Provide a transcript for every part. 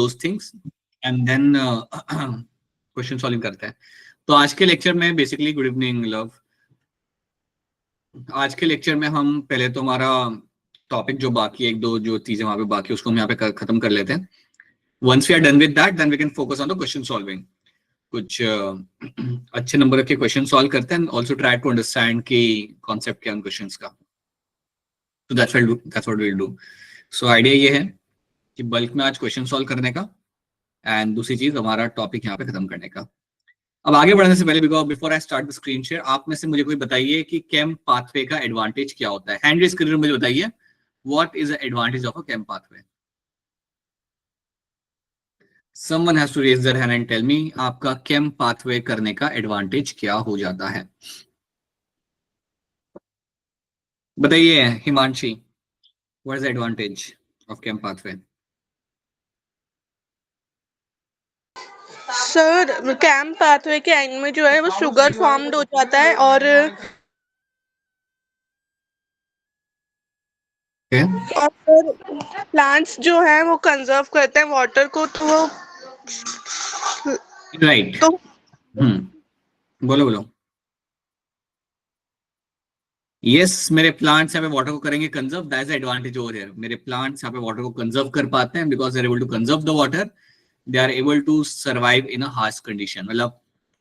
those things and then question solving करते हैं। तो आज के लेक्चर में बेसिकली गुड इवनिंग लव। आज के लेक्चर में हम पहले तो हमारा टॉपिक जो बाकी एक दो जो चीजें वहां पे बाकी उसको हम यहाँ पे खत्म कर लेते हैं। Once we are done with that then we can focus on the question solving. कुछ अच्छे नंबर के क्वेश्चन सॉल्व करते हैं, ऑल्सो ट्राई टू अंडरस्टैंड की कॉन्सेप्ट क्या है उन क्वेश्चंस का। तो that's what we will do. So idea ये है कि बल्क में आज क्वेश्चन सॉल्व करने का एंड दूसरी चीज हमारा टॉपिक यहाँ पे खत्म करने का। अब आगे बढ़ने से पहले before I start the screen share, आप में से मुझे कोई बताइए कि केम पाथवे का एडवांटेज क्या होता है। हैंड रेज करके मुझे बताइए what is the advantage of a CAM pathway. Someone has to raise their hand and tell me आपका केम पाथवे करने का एडवांटेज क्या हो जाता है। बताइए Himanshi, what is the advantage of CAM pathway. Sir CAM pathway के एंड में जो है वो शुगर फॉर्म्ड हो जाता है और प्लांट्स जो है वो कंजर्व करते हैं वाटर को, तो वो राइट। बोलो यस मेरे प्लांट्स यहाँ पे वाटर को करेंगे conserve, that is advantage over here. मेरे प्लांट्स यहाँ पे वाटर को कंजर्व कर पाते हैं because they are able to conserve the water, they are able to survive in a harsh condition. मतलब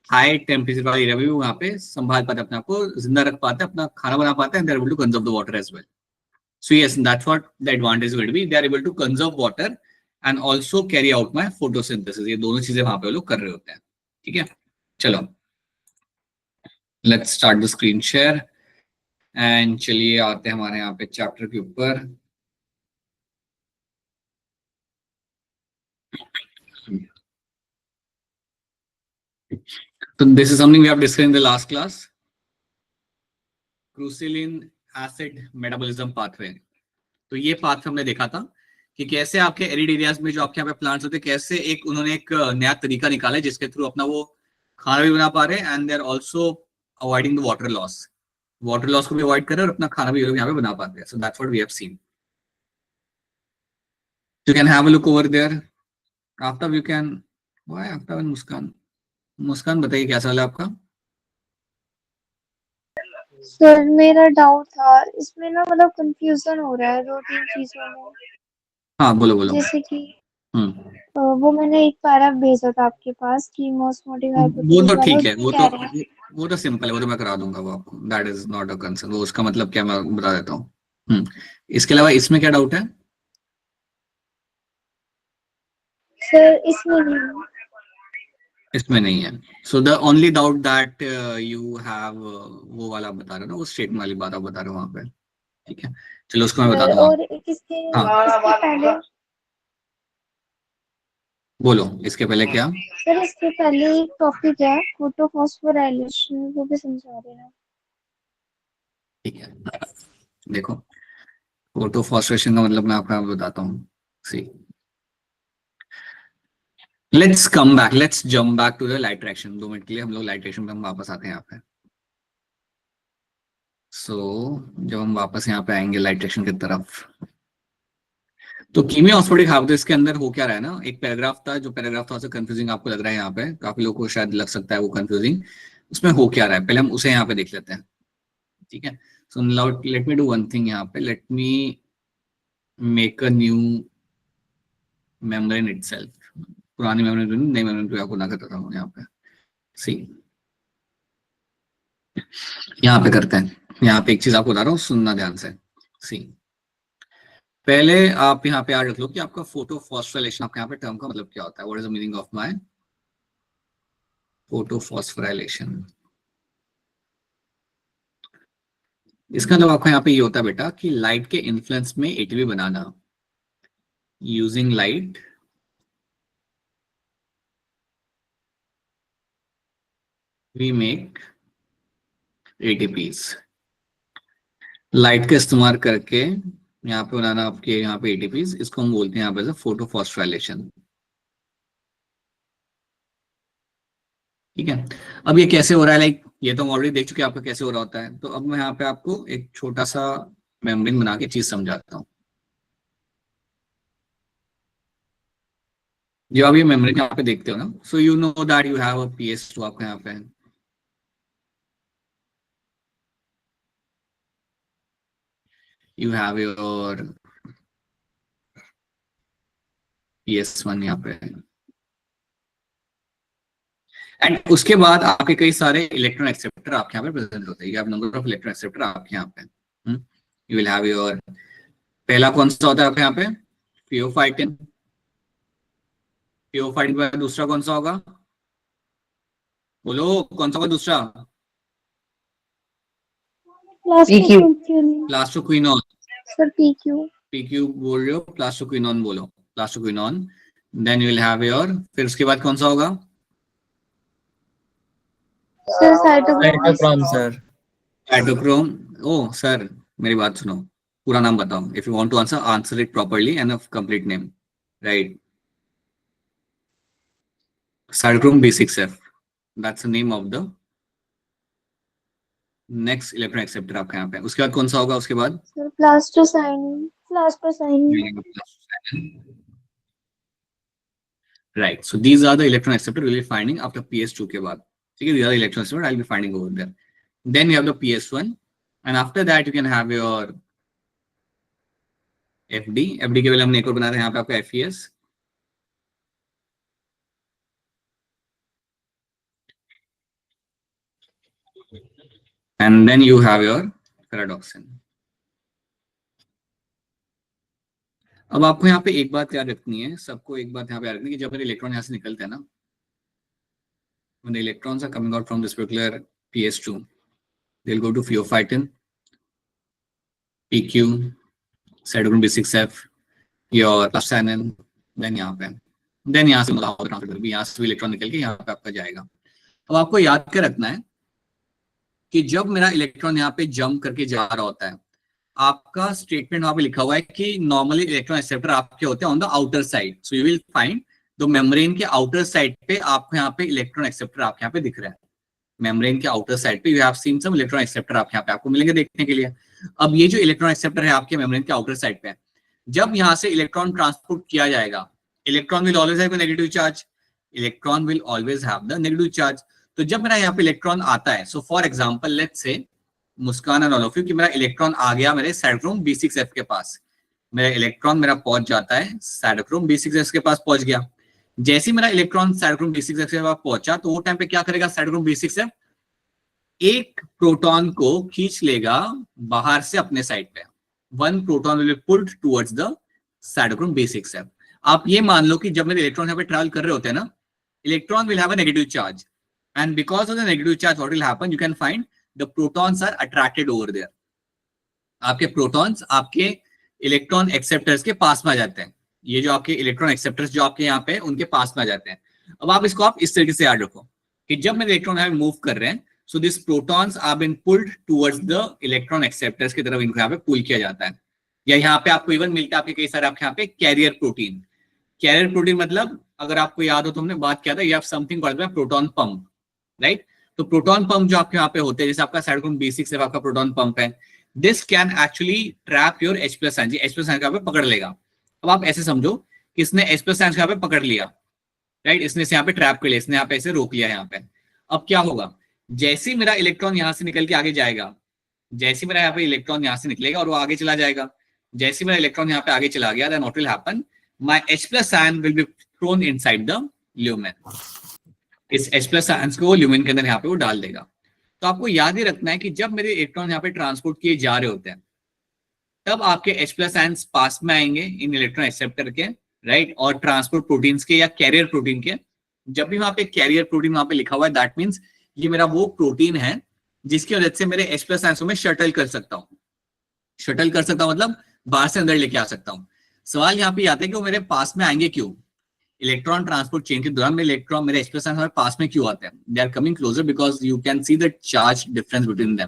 हाई टेम्परेचर वाला एरिया में भी वहाँ पे संभाल पाते हैं, अपने आप को जिंदा रख पाते हैं, अपना खाना बना पाते हैं, they are able to conserve the water as well. So yes that's what the advantage will be, they are able to conserve water and also carry out my photosynthesis. ये दोनों चीजें वहां पे वो लोग कर रहे होते हैं। ठीक है, चलो let's start the screen share and चलिए आते हैं हमारे यहाँ पे चैप्टर के ऊपर। तो this is something we have discussed in the last class, crassulacean acid metabolism pathway. तो ये पाथवे हमने देखा था कि कैसे आपके एरिड एरियाज में जो आपके यहाँ पे प्लांट्स होते हैं, कैसे एक उन्होंने एक नया तरीका निकाला है जिसके थ्रू अपना वो खाना भी बना पा रहे हैं and they are also avoiding the water loss. Water loss को भी अवॉइड कर रहे हैं और अपना खाना भी यहाँ पे बना पाते हैं। So that's what we have seen. You can have a look over there. Aftab you can, why Aftab and Muskan? Muskan बताइए क्या सवाल है आपका। सर मेरा डाउट था इसमें ना, मतलब कंफ्यूजन हो रहा है दो तीन चीजों में। हाँ बोलो। जैसे कि वो मैंने एक पैरा भेजा था आपके पास कि मोस्मोटिक वो तो ठीक है, हाइपोथेसिस वो तो सिंपल है, वो तो मैं करा दूंगा वो आपको, that is not a concern. वो उसका मतलब क्या मैं बता देता हूँ। इसके अलावा इसमें क्या डाउट है सर? इसमें नहीं, इसमें नहीं है। So the only doubt that you have वो वाला बता रहे हो ना, वो स्टेटमेंट वाली बात आप बता रहे हो वहां पे। ठीक है चलो उसको मैं बता दूंगा। और इसके पहले बोलो इसके पहले क्या। सर इसके पहले एक टॉपिक है फोटोफॉस्फोराइलेशन, वो भी समझा देना। ठीक है देखो, फोटोफॉस्फोरेशन का मतलब मैं आपको बताता हूँ। See let's come back, let's jump back to the light reaction. 2 minute के लिए हम लोग लाइट रिएक्शन पे हम वापस आते हैं यहाँ पे। सो जब हम वापस यहाँ पे आएंगे लाइट रिएक्शन की तरफ, तो कीमिया ऑस्मोटिक हाइपोथेसिस के अंदर हो क्या रहा है ना, एक पैराग्राफ था, जो पैराग्राफ थोड़ा सा कंफ्यूजिंग आपको लग रहा है यहाँ पे, काफी लोगों को शायद लग सकता है वो कंफ्यूजिंग। उसमें हो क्या रहा है पहले हम उसे यहाँ पे देख लेते हैं। ठीक है so let me do one thing, यहाँ पे let me make a new membrane itself. पुरानी मेम्ब्रेन नई मेम्ब्रेन पे आपको ना करता हूँ यहाँ पे। सी यहाँ पे करते हैं, यहाँ पे एक चीज आपको बता रहा हूँ, सुनना ध्यान से। सी पहले आप यहाँ पे याद रख लो कि आपका फोटोफॉस्फोराइलेशन, आपका यहाँ पे टर्म का मतलब क्या होता है। What is the meaning of my photophosphorylation. इसका मतलब आपका यहाँ पे ये होता है बेटा कि लाइट के इन्फ्लुएंस में एटीपी बनाना, using light we make ATPs. Light का इस्तेमाल करके यहाँ पे बनाना आपके यहाँ पे एटीपीज, इसको हम बोलते हैं यहाँ पे फोटोफॉस्फोराइलेशन। ठीक है अब ये कैसे हो रहा है, लाइक ये तो हम ऑलरेडी देख चुके हैं आपका कैसे हो रहा होता है। तो अब मैं यहाँ पे आपको एक छोटा सा मेम्ब्रेन बना के चीज समझाता हूँ। जब आप ये मेमोरी यहाँ पे देखते हो ना, so you know that you have a PS2 आपका यहाँ पे, यू हैव योर PS1 यहाँ पे, एंड उसके बाद आपके कई सारे इलेक्ट्रॉन एक्सेप्टर आपके यहाँ पे प्रेजेंट होते हैं। You have number of electron acceptor आपके यहाँ पे। यू विल हैव योर, पहला कौन सा होता है आपके यहाँ पे, फियोफाइटिन। फियोफाइटिन के बाद दूसरा कौन सा होगा, बोलो कौन सा होगा दूसरा, प्लास्टोक्विनोन। Sir PQ। PQ बोल रहे हो, प्लास्टोक्विनोन बोलो, plastoquinone. Then you will have your, फिर उसके बाद कौन सा होगा, सर साइटोक्रोम। Sir cytochrome. ओ सर मेरी बात सुनो, पूरा नाम बताओ। If you want to answer, answer it properly and of complete name, right. Cytochrome B6F, that's the name of the next electron acceptor आपका यहाँ पे। उसके बाद कौन सा होगा उसके बाद, sir plastocyanin. right, so these are the electron acceptor we'll be finding after PS2 के बाद, ठीक है। These are the electron acceptor I'll be finding over there. Then you have the PS1 and after that you can have your FD के पहले हमने एक और बना रहे हैं यहाँ पे आपका FES, and then you have your paradoxin। अब आपको यहाँ पे एक बात याद रखनी है, सबको एक बात यहाँ पे याद रखनी है कि जब मेरे इलेक्ट्रॉन यहाँ से निकलते हैं ना, when the electrons are coming out from this particular PS2, they'll go to pheophytin, PQ, cytochrome B6F, your plastocyanin, then यहाँ पे, देन यहाँ से ट्रांसफर भी, यहाँ से इलेक्ट्रॉन निकल के यहाँ पे आपका जाएगा। अब आपको याद कर रखना है कि जब मेरा इलेक्ट्रॉन यहाँ पे जंप करके जा रहा होता है, आपका स्टेटमेंट वहां पे लिखा हुआ है कि नॉर्मली इलेक्ट्रॉन एक्सेप्टर आपके होते हैं on the outer side, so you will find the membrane के आउटर साइड पे आपको यहाँ पे इलेक्ट्रॉन एक्सेप्टर आपके यहाँ पे दिख रहा है। मेम्ब्रेन के आउटर साइड पे you have seen some electron acceptor आपके यहाँ पे आपको मिलेंगे देखने के लिए। अब ये जो इलेक्ट्रॉन एक्सेप्टर है आपके मेम्ब्रेन के आउटर साइड पे, जब यहाँ से इलेक्ट्रॉन ट्रांसपोर्ट किया जाएगा, electron will always have negative charge, electron will always have the negative charge. तो जब मेरा यहाँ पे इलेक्ट्रॉन आता है, so for example let's say Muskan and all of you कि मेरा इलेक्ट्रॉन आ गया मेरे साइटोक्रोम B6F के पास, मेरा इलेक्ट्रॉन मेरा पहुंच जाता है साइटोक्रोम B6F के पास पहुंच गया। जैसे मेरा इलेक्ट्रॉन साइटोक्रोम B6F के पास पहुंचा तो वो टाइम पे क्या करेगा साइटोक्रोम B6F, एक प्रोटॉन को खींच लेगा बाहर से अपने साइड पे, one proton will be pulled towards the cytochrome B6F। आप ये मान लो कि जब मेरे इलेक्ट्रॉन यहाँ पे ट्रैवल कर रहे होते हैं ना, electron will have a negative charge and because of the negative charge what will happen, you can find the protons are attracted over there। आपके प्रोटॉन्स आपके इलेक्ट्रॉन एक्सेप्टर्स के पास में आ जाते हैं, ये जो आपके इलेक्ट्रॉन एक्सेप्टर्स जो आपके यहाँ पे उनके पास में आ जाते हैं। अब आप इसको आप इस तरीके से याद रखो कि जब मेरे इलेक्ट्रॉन यहाँ पे मूव कर रहे हैं, so this protons are been pulled towards the electron acceptors की तरफ इनको यहाँ पे पुल किया जाता है। या यहाँ पे आपको इवन मिलता है आपके कई सारे आपके यहाँ पे कैरियर प्रोटीन। कैरियर प्रोटीन मतलब अगर आपको याद हो तो हमने बात किया था, ये आप something called proton pump, right. तो प्रोटॉन पंप जो आपके यहाँ पे होते हैं, जैसे आपका साइटोक्रोम B6F आपका प्रोटॉन पंप है, this can actually trap your H+ ion, H+ ion पे पकड़ लेगा। अब आप ऐसे समझो कि इसने H+ आयन पे पकड़ लिया, राइट, इसने यहाँ पे ट्रैप कर लिया, इसने यहाँ पे ऐसे रोक लिया यहाँ पे। अब क्या होगा, जैसे मेरा इलेक्ट्रॉन यहाँ से निकल के आगे जाएगा, जैसे मेरा यहाँ पे इलेक्ट्रॉन यहाँ से निकलेगा और वो आगे चला जाएगा, जैसे मेरा इलेक्ट्रॉन यहाँ पे आगे चला गया, then what will happen, my H+ ion will be thrown inside the lumen. इस H+ आयंस को ल्यूमेन के अंदर यहाँ पे वो डाल देगा। तो आपको याद ही रखना है कि जब मेरे इलेक्ट्रॉन यहाँ पे ट्रांसपोर्ट किए जा रहे होते हैं, तब आपके H+ आयंस पास में आएंगे इन इलेक्ट्रॉन एक्सेप्टर के, राइट, और ट्रांसपोर्ट प्रोटीन्स के या कैरियर प्रोटीन के। जब भी वहां पे कैरियर प्रोटीन वहां पे लिखा हुआ है, दैट मीन्स ये मेरा वो प्रोटीन है जिसकी वजह से मेरे H+ आयंसों में शटल कर सकता हूँ। शटल कर सकता हूँ मतलब बाहर से अंदर लेके आ सकता हूँ। सवाल यहाँ पे आता है कि वो मेरे पास में आएंगे क्यों? इलेक्ट्रॉन ट्रांसपोर्ट चेन के दौरान मेरे इलेक्ट्रॉन मेरे H+ आयन हमारे पास में क्यों आते हैं? They are coming closer because you can see the charge difference between them.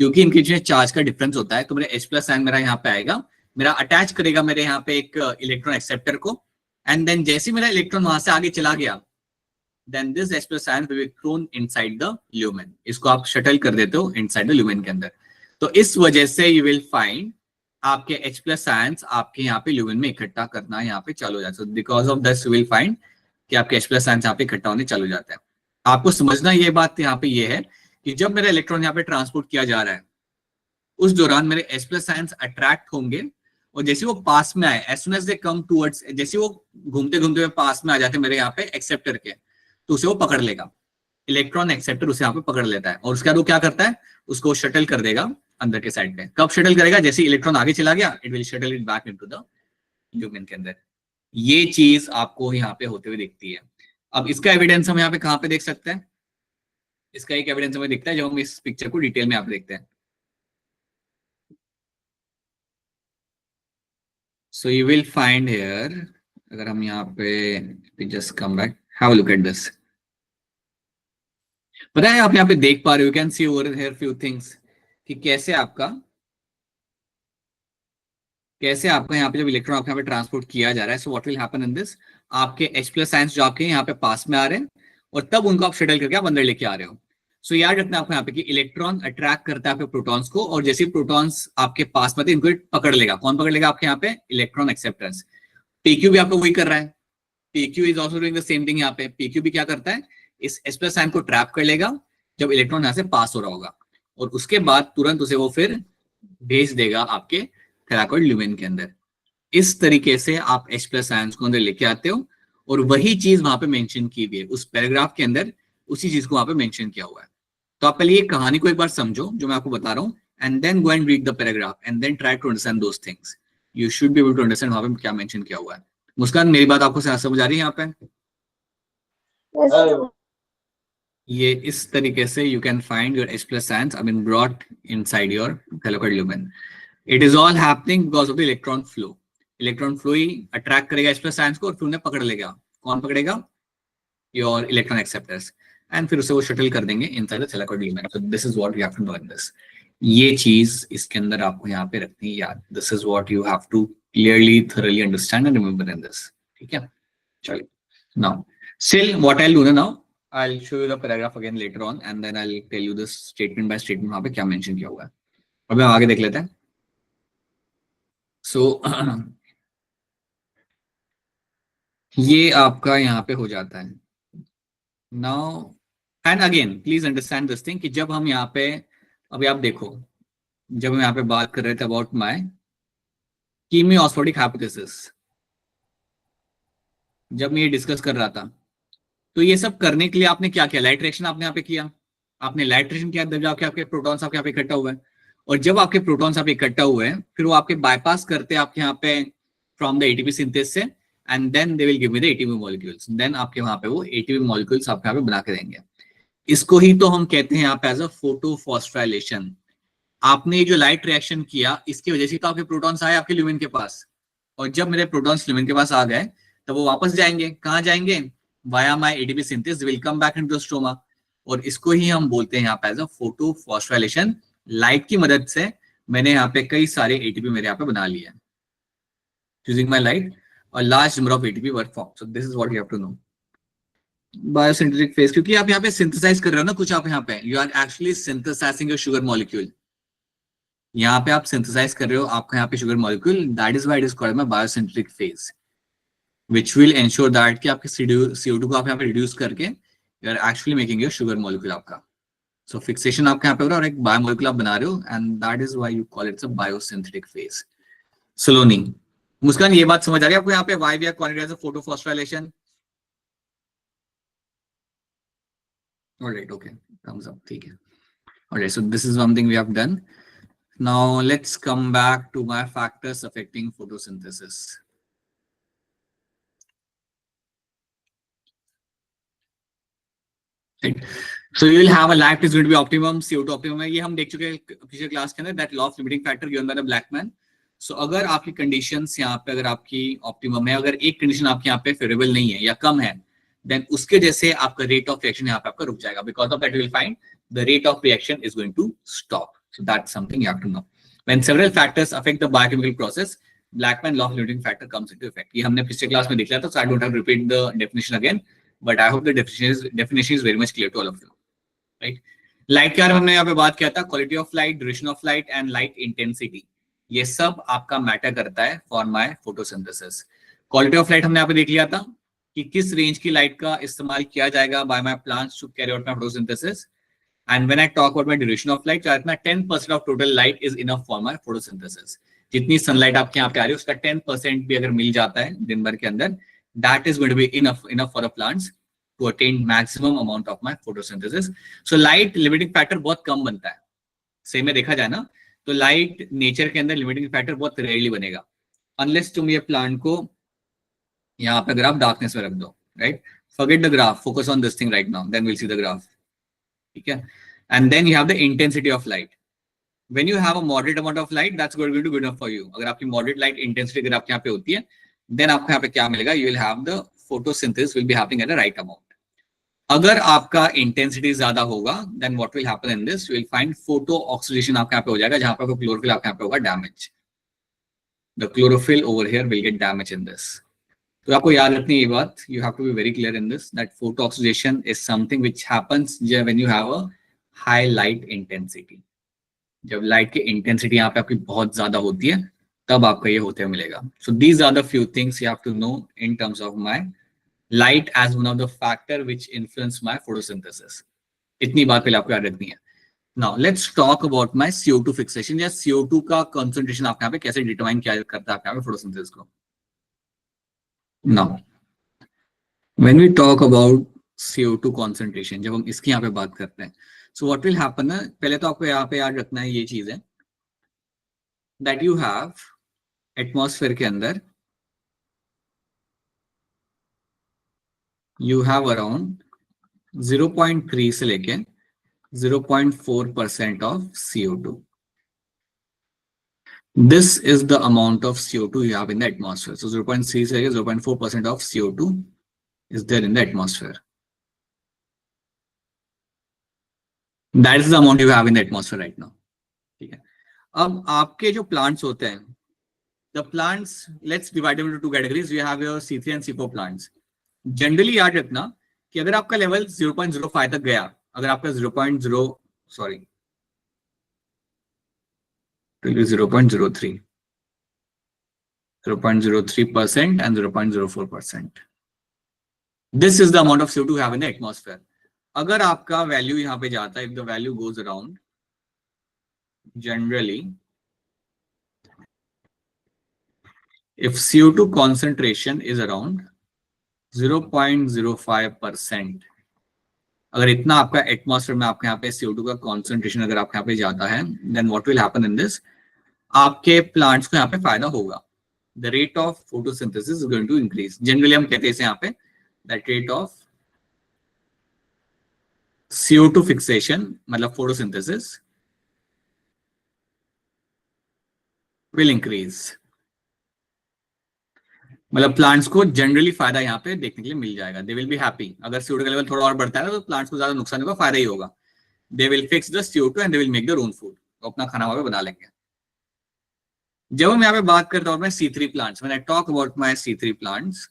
क्योंकि इनके जो चार्ज का डिफरेंस होता है, तो मेरे H+ आयन मेरा यहाँ पे आएगा, मेरा अटैच करेगा मेरे यहाँ पे एक इलेक्ट्रॉन एक्सेप्टर को, एंड देन जैसे मेरा इलेक्ट्रॉन वहां से आगे चला गया, then this H+ ion will be thrown inside the lumen. इसको आप शटल कर देते हो इनसाइड द ल्यूमेन के अंदर। तो इस वजह से यू विल फाइंड आपके H प्लस आयंस आपके यहाँ पे ल्यूमेन में इकट्ठा करना यहाँ पे चालू हो जाता है। Because of this you will find कि आपके H प्लस आयंस यहाँ पे इकट्ठा होने चालू हो जाता है। आपको समझना ये बात यहाँ पे ये है कि जब मेरा इलेक्ट्रॉन यहाँ पे ट्रांसपोर्ट किया जा रहा है, उस दौरान मेरे H प्लस आयंस अट्रैक्ट होंगे, और जैसे वो पास में आए, as soon as they come towards, जैसे वो घूमते घूमते पास में आ जाते मेरे यहाँ पे एक्सेप्टर के, तो उसे वो पकड़ लेगा। इलेक्ट्रॉन एक्सेप्टर उसे यहाँ पे पकड़ लेता है, और उसके बाद वो क्या करता है, उसको शटल कर देगा अंदर के साइड पे। कब शटल करेगा, जैसे इलेक्ट्रॉन आगे चला गया, it will shuttle it back into the lumen के अंदर। ये चीज आपको यहाँ पे होते हुए दिखती है। अब इसका एविडेंस हम यहाँ पे कहाँ पे देख सकते हैं? इसका एक एविडेंस हमें दिखता है जब हम इस पिक्चर को डिटेल में यहाँ पे देखते हैं। सो यू विल फाइंड हियर, अगर हम यहाँ पे just come back, have a look at this. पता है आप यहाँ पे देख पा रहे हो, can see over here few things, कि कैसे आपका यहाँ पे जब इलेक्ट्रॉन आपके यहाँ पे ट्रांसपोर्ट किया जा रहा है। So what will happen in this, आपके H प्लस आयंस जो आपके यहाँ पे पास में आ रहे हैं, और तब उनको आप शटल करके आप अंदर लेके आ रहे हो। सो याद रखना आपको यहाँ पे कि इलेक्ट्रॉन अट्रैक्ट करता है आपके प्रोटॉन्स को, और जैसे प्रोटॉन्स आपके पास में इनको पकड़ लेगा। कौन पकड़ लेगा आपके यहाँ पे? Electron acceptors. PQ भी आपको वही कर रहा है। PQ is also doing the same thing. यहाँ पे PQ भी क्या करता है, इस H प्लस आयन को ट्रैप कर लेगा जब इलेक्ट्रॉन यहाँ से पास हो रहा होगा, और उसके बाद तुरंत उसे वो फिर भेज देगा आपके थैलाकोइड ल्यूमेन के अंदर। इस तरीके से आप H प्लस आयंस को अंदर लेके आते हो, और वही चीज वहां पे मेंशन की हुई है उस पैराग्राफ के अंदर, उसी चीज को वहां पे मेंशन किया हुआ है। तो आप पहले ये कहानी को एक बार समझो जो मैं आपको बता रहा हूँ, and then go and read the paragraph and then try to understand those things. You should be able to understand वहां पे क्या मेंशन किया हुआ है। मुस्कान, मेरी बात आपको समझ आ रही है यहाँ पे? Yes. ये इस तरीके से you can find your H plus ions have been brought inside your thylakoid lumen. It is all happening because of the electron flow. Electron flow he attract करेगा H plus ions को, और फिर उन्हें पकड़ लेगा। कौन पकड़ेगा? Your electron acceptors. And फिर उसे वो शटल कर देंगे inside the thylakoid lumen. So this is what you have to know in this. ये चीज इसके अंदर आपको यहाँ पे रखनी है याद। This is what you have to clearly, thoroughly understand and remember in this. ठीक है? चलिए। Now, still what I'll do now, I'll show you the paragraph again later on, and then I'll tell you this statement by statement वहां पे क्या mention किया हुआ है। अभी हम आगे देख लेते हैं। So ये आपका यहाँ पे हो जाता है। Now and again please understand this thing कि जब हम यहाँ पे, अभी आप देखो, जब हम यहाँ पे बात कर रहे थे about my chemiosmotic hypothesis, जब मैं ये डिस्कस कर रहा था, तो ये सब करने के लिए आपने क्या किया? लाइट रिएक्शन आपने यहाँ पे किया। आपने लाइट रिएक्शन किया, जब जाके आपके प्रोटॉन्स आपके यहाँ पे इकट्ठा हुए हैं, और जब आपके प्रोटॉन्स आप इकट्ठा हुए हैं, फिर वो आपके बाईपास करते हैं आपके यहाँ पे फ्रॉम द एटीपी सिंथेसिस से, and then they will give me the ATP molecules. Then आपके वहां पे वो एटीपी मॉलिक्यूल्स आपके यहाँ पे बना के देंगे। इसको ही तो हम कहते हैं यहाँ पे एज अ फोटोफॉस्फोराइलेशन। आपने जो लाइट रिएक्शन किया, इसकी वजह से तो आपके प्रोटॉन्स आए आपके ल्यूमेन के पास, और जब मेरे प्रोटॉन्स ल्यूमेन के पास आ गए, तो वो वापस जाएंगे। कहाँ जाएंगे? Via my ATP synthesis will come back into the stroma, और इसको ही हम बोलते हैं यहाँ पे एज अ फोटोफॉस्फोराइलेशन। लाइट की मदद से मैंने यहाँ पे कई सारे ATP मेरे यहाँ पे बना लिए हैं। Using my light, a large number of ATP were formed. So this is what you have to know. Biosynthetic phase, क्योंकि आप यहाँ पे सिंथेसाइज कर रहे हो ना कुछ, आप यहाँ पे you are actually synthesizing your sugar molecule. यहाँ पे आप सिंथेसाइज कर रहे हो आपका यहाँ पे sugar molecule. That is why it is called my biosynthetic phase, which will ensure that कि आपके CO2 को आप यहाँ पे रिड्यूस करके you are actually making your sugar molecule आपका। So fixation आपके यहाँ पे हो रहा है और एक बायोमोलिक्यूल आप बना रहे हो, and that is why you call it a biosynthetic phase. Saloni, मुस्कान ये बात समझ आ रही है आपको यहाँ पे why we are calling it as a photophosphorylation? Alright, okay, thumbs up, ठीक है। Alright, so this is one thing we have done. Now let's come back to my factors affecting photosynthesis. Right. So you will have a light is going to be optimum, CO2 optimum है, ये हम देख चुके हैं पिछले class के अंदर, that law of limiting factor given by the Blackman. So अगर आपकी कंडीशंस यहाँ पे अगर आपकी ऑप्टिमम है, अगर एक कंडीशन आपके यहाँ पे फेवरेबल नहीं है या कम है, देन उसके जैसे आपका रेट ऑफ रिएक्शन यहाँ पे आपका रुक जाएगा। Because of that you will find the rate of reaction is going to stop. So that's something you have to know. When several factors affect the biochemical process, Blackman law of limiting factor comes into effect. ये हमने पिछले class में देख लिया था, so I don't have to repeat the definition again, but I hope the definition is very much clear to all of you. Right? Light के बारे में हमने यहाँ पे बात किया था, quality of light, duration of light and light intensity. ये सब आपका मैटर करता है for my photosynthesis. Quality of light हमने यहाँ पे देख लिया था कि किस रेंज की लाइट का इस्तेमाल किया जाएगा by my plants to carry out my photosynthesis. And when I talk about my duration of light, 10% of total light is enough for my photosynthesis. जितनी सनलाइट आपके यहाँ पे आ रही है उसका 10% भी अगर मिल जाता है दिन भर के अंदर, that is going to be enough for the plants to attain maximum amount of my photosynthesis. So light limiting factor बहुत कम बनता है। सही में देखा जाए ना तो लाइट नेचर के अंदर लिमिटिंग फैक्टर बहुत रेयरली बनेगा, अनलेस तुम ये प्लांट को यहाँ पे ग्राफ डार्कनेस में रख दो, right. Forget the graph, focus on this thing right now, then will see the graph, ठीक है। And then you have the intensity of light. When you have a moderate amount of light, that's going to be good enough for you. अगर आपकी moderate light intensity अगर आपके यहाँ पे होती है, देन आपको यहाँ पे क्या मिलेगा, you will have the photosynthesis will be happening at the right amount. अगर आपका इंटेंसिटी ज्यादा होगा, then what will happen in this, you will find photo oxidation आपके यहाँ पे हो जाएगा, जहां पे क्लोरोफिल आपके यहाँ पे होगा damage. The chlorophyll over here will get damage in this. तो आपको याद रखनी ये बात, you have to be very clear in this that photo oxidation is something which happens when you have a high light intensity. जब light की intensity यहाँ पे आपकी बहुत ज्यादा होती है, तब आपको ये होते मिलेगा। So these are the few things you have to know in terms of my light as one of the factor which influence my photosynthesis. इतनी बात पहले आपको याद रखनी है। Now let's talk about my CO2 fixation या CO2 का concentration आपके यहाँ पे कैसे डिटरमाइन किया करता है आपके यहाँ पे फोटोसिंथेसिस को। Now when we talk about CO2 concentration, जब हम इसकी यहाँ पे बात करते हैं, so what will happen है, पहले तो आपको यहाँ पे याद रखना है ये चीज है that you have atmosphere के अंदर you have around 0.3 से लेके 0.4% of CO2. This is the amount of CO2 you have in the atmosphere. So 0.3 से लेके 0.4% of CO2 is there in the atmosphere. That is the amount you have in the atmosphere right now. ठीक है। अब आपके जो plants होते हैं, the plants, let's divide them into two categories. We have your C3 and C4 plants. Generally याद रखना कि अगर आपका लेवल 0.05 तक गया, अगर आपका 0.03% and 0.04%. This is the amount of CO2 you have in the atmosphere. अगर आपका वैल्यू यहाँ पे जाता है, if the value goes around, generally if CO2 concentration is around 0.05%, अगर इतना आपका एटमॉस्फेयर में आपके यहाँ पे CO2 का कॉन्सेंट्रेशन अगर आपके यहाँ पे जाता है, then what will happen in this, आपके प्लांट्स को यहाँ पे फायदा होगा। The rate of photosynthesis is going to increase. Generally हम कहते हैं इसे यहाँ पे that rate of CO2 fixation, मतलब फोटोसिंथेसिस विल इंक्रीज। मतलब प्लांट्स को जनरली फायदा यहाँ पे देखने के लिए मिल जाएगा। They will be happy. अगर CO2 का लेवल थोड़ा और बढ़ता है तो प्लांट्स को ज्यादा नुकसान होगा, फायदा ही होगा। They will fix the CO2 and they will make their own food. तो अपना खाना वहां पे बना लेंगे। जब हम यहाँ पे बात करता हूँ मैं C3 plants, when I talk about my C3 plants,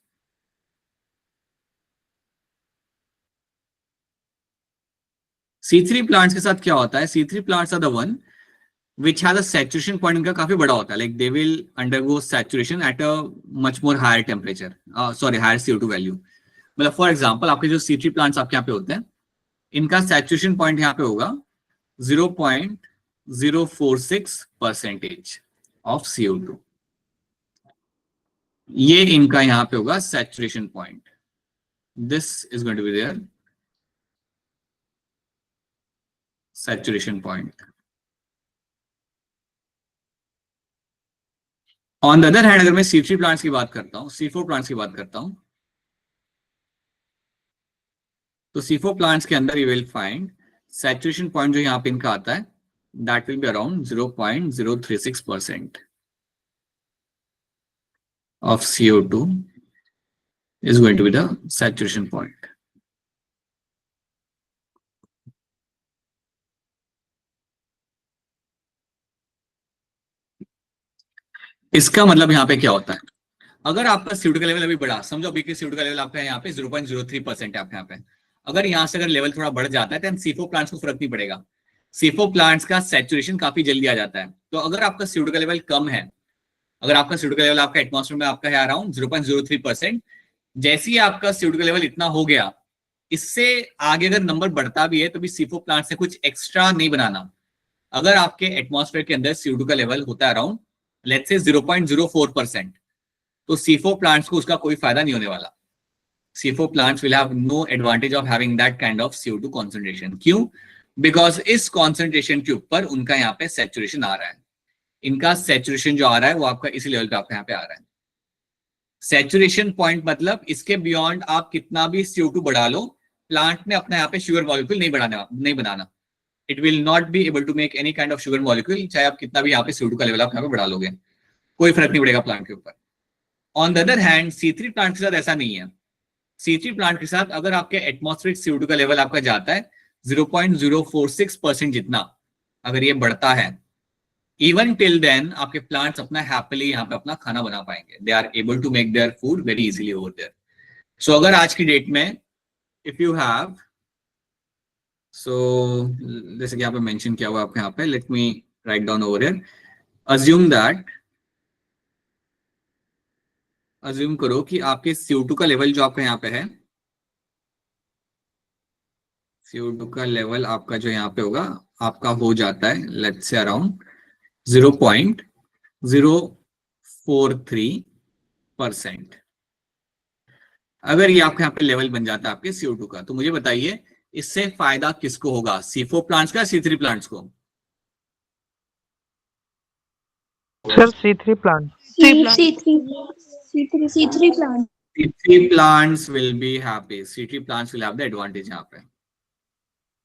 C3 plants के साथ क्या होता है, C3 plants are the one which has a saturation point इनका काफी बड़ा होता है, like they will undergo saturation at a much more higher temperature, higher CO2 value। मतलब फॉर एग्जांपल आपके जो C3 प्लांट्स आपके यहाँ पे होते हैं, इनका सैचुरेशन पॉइंट यहाँ पे होगा 0.046% ऑफ CO2। ये इनका यहाँ पे होगा saturation point. This is going to be their saturation point. On the other hand अगर मैं C3 प्लांट्स की बात करता हूं, C4 प्लांट्स की बात करता हूं, तो C4 प्लांट्स के अंदर you will find saturation point जो यहां पे इनका आता है, that will be around 0.036% of CO2 is going to be the saturation point. इसका मतलब यहाँ पे क्या होता है, अगर आपका CO2 का लेवल अभी बढ़ा, समझो अभी की CO2 का लेवल आपका यहाँ पे 0.03% है आपके यहाँ पे, अगर यहाँ से अगर लेवल थोड़ा बढ़ जाता है तो C4 प्लांट्स को फर्क नहीं पड़ेगा। C4 प्लांट्स का सैचुरेशन काफी जल्दी आ जाता है। तो अगर आपका CO2 का लेवल कम है, अगर आपका CO2 का लेवल आपका एटमॉस्फेयर में आपका है अराउंड 0.03%, जैसे ही आपका CO2 का लेवल इतना हो गया, इससे आगे अगर नंबर बढ़ता भी है तो भी C4 प्लांट से कुछ एक्स्ट्रा नहीं बनाना। अगर आपके एटमॉस्फेयर के अंदर CO2 का लेवल होता है अराउंड लेट्स से 0.04%, तो C4 प्लांट्स को उसका कोई फायदा नहीं होने वाला। C4 plants will have no advantage of having that kind of CO2 concentration. क्यों? Because इस concentration के ऊपर उनका यहाँ पे saturation आ रहा है। इनका saturation जो आ रहा है वो आपका इसी लेवल पे आपका यहाँ पे आ रहा है। Saturation point मतलब इसके beyond आप कितना भी CO2 बढ़ा लो, प्लांट ने अपना यहाँ पे शुगर मॉलिक्यूल नहीं बनाना। It will not be able to make any kind of sugar molecule, चाहे आप कितना भी यहाँ पे CO2 का लेवल आप यहाँ पे बढ़ा लोगे, कोई फर्क नहीं पड़ेगा प्लांट के ऊपर। On the other hand C3 plant के साथ ऐसा नहीं है। C3 प्लांट के साथ अगर आपके एटमॉस्फेरिक CO2 का लेवल आपका जाता है 0.046% जितना, अगर ये बढ़ता है, इवन टिल देन आपके प्लांट्स अपना हैप्पीली यहाँ पे अपना खाना बना पाएंगे। They are able to make their food very easily over there. So अगर आज की डेट में इफ यू हैव, सो जैसे कि यहाँ पे मेंशन किया हुआ आपके यहाँ पे, let me write down over here, assume करो कि आपके CO2 का लेवल जो आपका यहाँ पे है, CO2 का लेवल आपका जो यहाँ पे होगा आपका हो जाता है लेट्स से अराउंड 0.043%। अगर ये आपके यहाँ पे लेवल बन जाता है आपके CO2 का, तो मुझे बताइए इससे फायदा किसको होगा, C4 प्लांट्स का, C3 प्लांट्स को? Sir C3 plant. C3 plant. C3 plants will be happy. C3 plants will have the advantage यहाँ पे।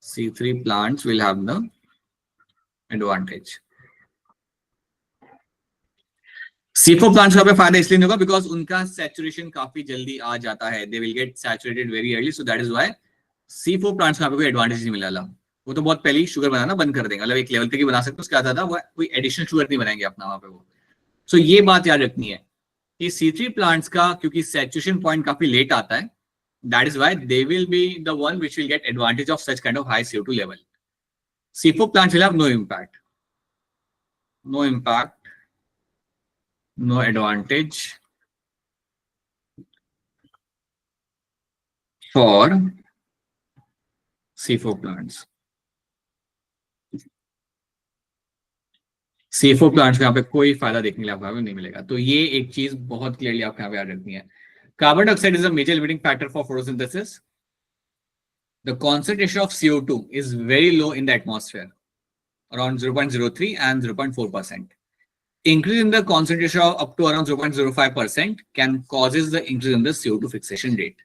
C3 plants will have the advantage. C4 plants का फायदा इसलिए नहीं होगा बिकॉज उनका सैचुरेशन काफी जल्दी आ जाता है। They will get saturated very early, so that is why C4 plants का कोई एडवांटेज नहीं मिला। वो तो बहुत पहले ही शुगर बनाना बंद कर देंगे, मतलब एक लेवल तक ही बना सकते, उसके बाद वो कोई एडिशनल शुगर नहीं बनाएंगे अपना वहां पे वो। सो ये बात याद रखनी है कि C3 प्लांट्स का क्योंकि सैचुरेशन पॉइंट काफी लेट आता है, that is why they will be the one which will get advantage of such kind of high CO2 level. C4 plants will have no impact, no advantage for C4 plants. C4 plants को यहाँ पे कोई फायदा देखने के लिए आपको नहीं मिलेगा। तो ये एक चीज बहुत क्लियरली आपको यहाँ पे याद रखनी है। Carbon dioxide is a major limiting factor for photosynthesis. The concentration of CO2 is very low in the atmosphere, around 0.03 and 0.4%. Increase in the concentration of up to around 0.05% can causes the increase in the CO2 fixation rate.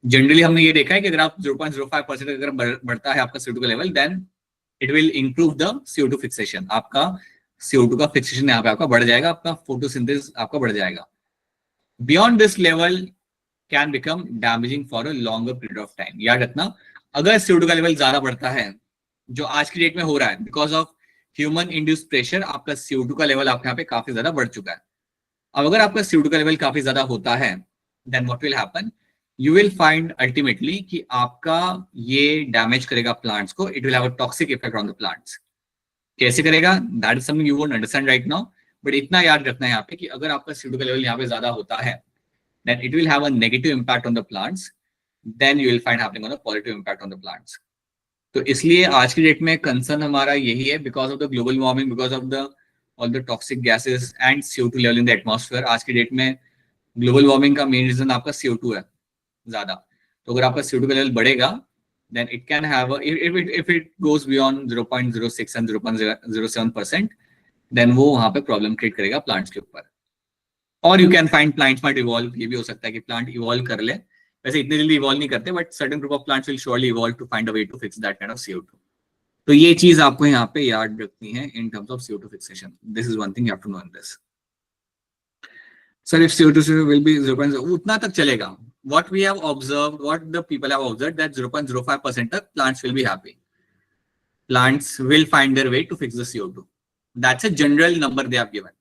Generally हमने ये देखा है कि अगर आप 0.05% अगर बढ़ता है आपका CO2 का level, then it will improve the CO2 fixation. आपका CO2 का फिक्सेशन यहाँ पे आपका बढ़ जाएगा, आपका फोटोसिंथेसिस आपका बढ़ जाएगा। Beyond this level can become damaging for a longer period of time. याद रखना, अगर CO2 का लेवल ज्यादा बढ़ता है, जो आज की डेट में हो रहा है because of human induced pressure, आपका CO2 का लेवल आपके यहाँ पे काफी ज्यादा बढ़ चुका है। अब अगर आपका CO2 का लेवल काफी ज्यादा होता है, then what will happen, you will find ultimately कि आपका ये डैमेज करेगा प्लांट्स को। It will have a toxic effect on the plants. कैसे करेगा, that is something you won't understand right now, but इतना याद रखना है यहाँ पे कि अगर आपका CO2 का लेवल यहाँ पे ज्यादा होता है, then it will have a negative impact on the plants, then you will find happening on a positive impact on the plants. तो इसलिए आज की डेट में कंसर्न हमारा यही है, because of the global warming, because of the all the toxic gases and CO2 level in the atmosphere. आज की डेट में ग्लोबल वार्मिंग का मेन रीजन आपका CO2 है ज्यादा। तो अगर आपका CO2 का लेवल बढ़ेगा, then it can have a, if it goes beyond 0.06 and 0.07%, then वो वहां पे प्रॉब्लम क्रिएट करेगा प्लांट्स के ऊपर। और you can find plants might evolve, ये भी हो सकता है कि प्लांट इवॉल्व कर ले, वैसे इतने जल्दी इवॉल्व नहीं करते, but certain group of plants will surely evolve to find a way to fix that kind of CO2। तो ये चीज आपको यहाँ पे याद रखनी है in terms of CO2 fixation. This is one thing you have to know in this. Sir if CO2 will be 0.0, उतना तक चलेगा। What we have observed, what the people have observed, that 0.05% तक plants will be happy. Plants will find their way to fix the CO2. That's a general number they have given.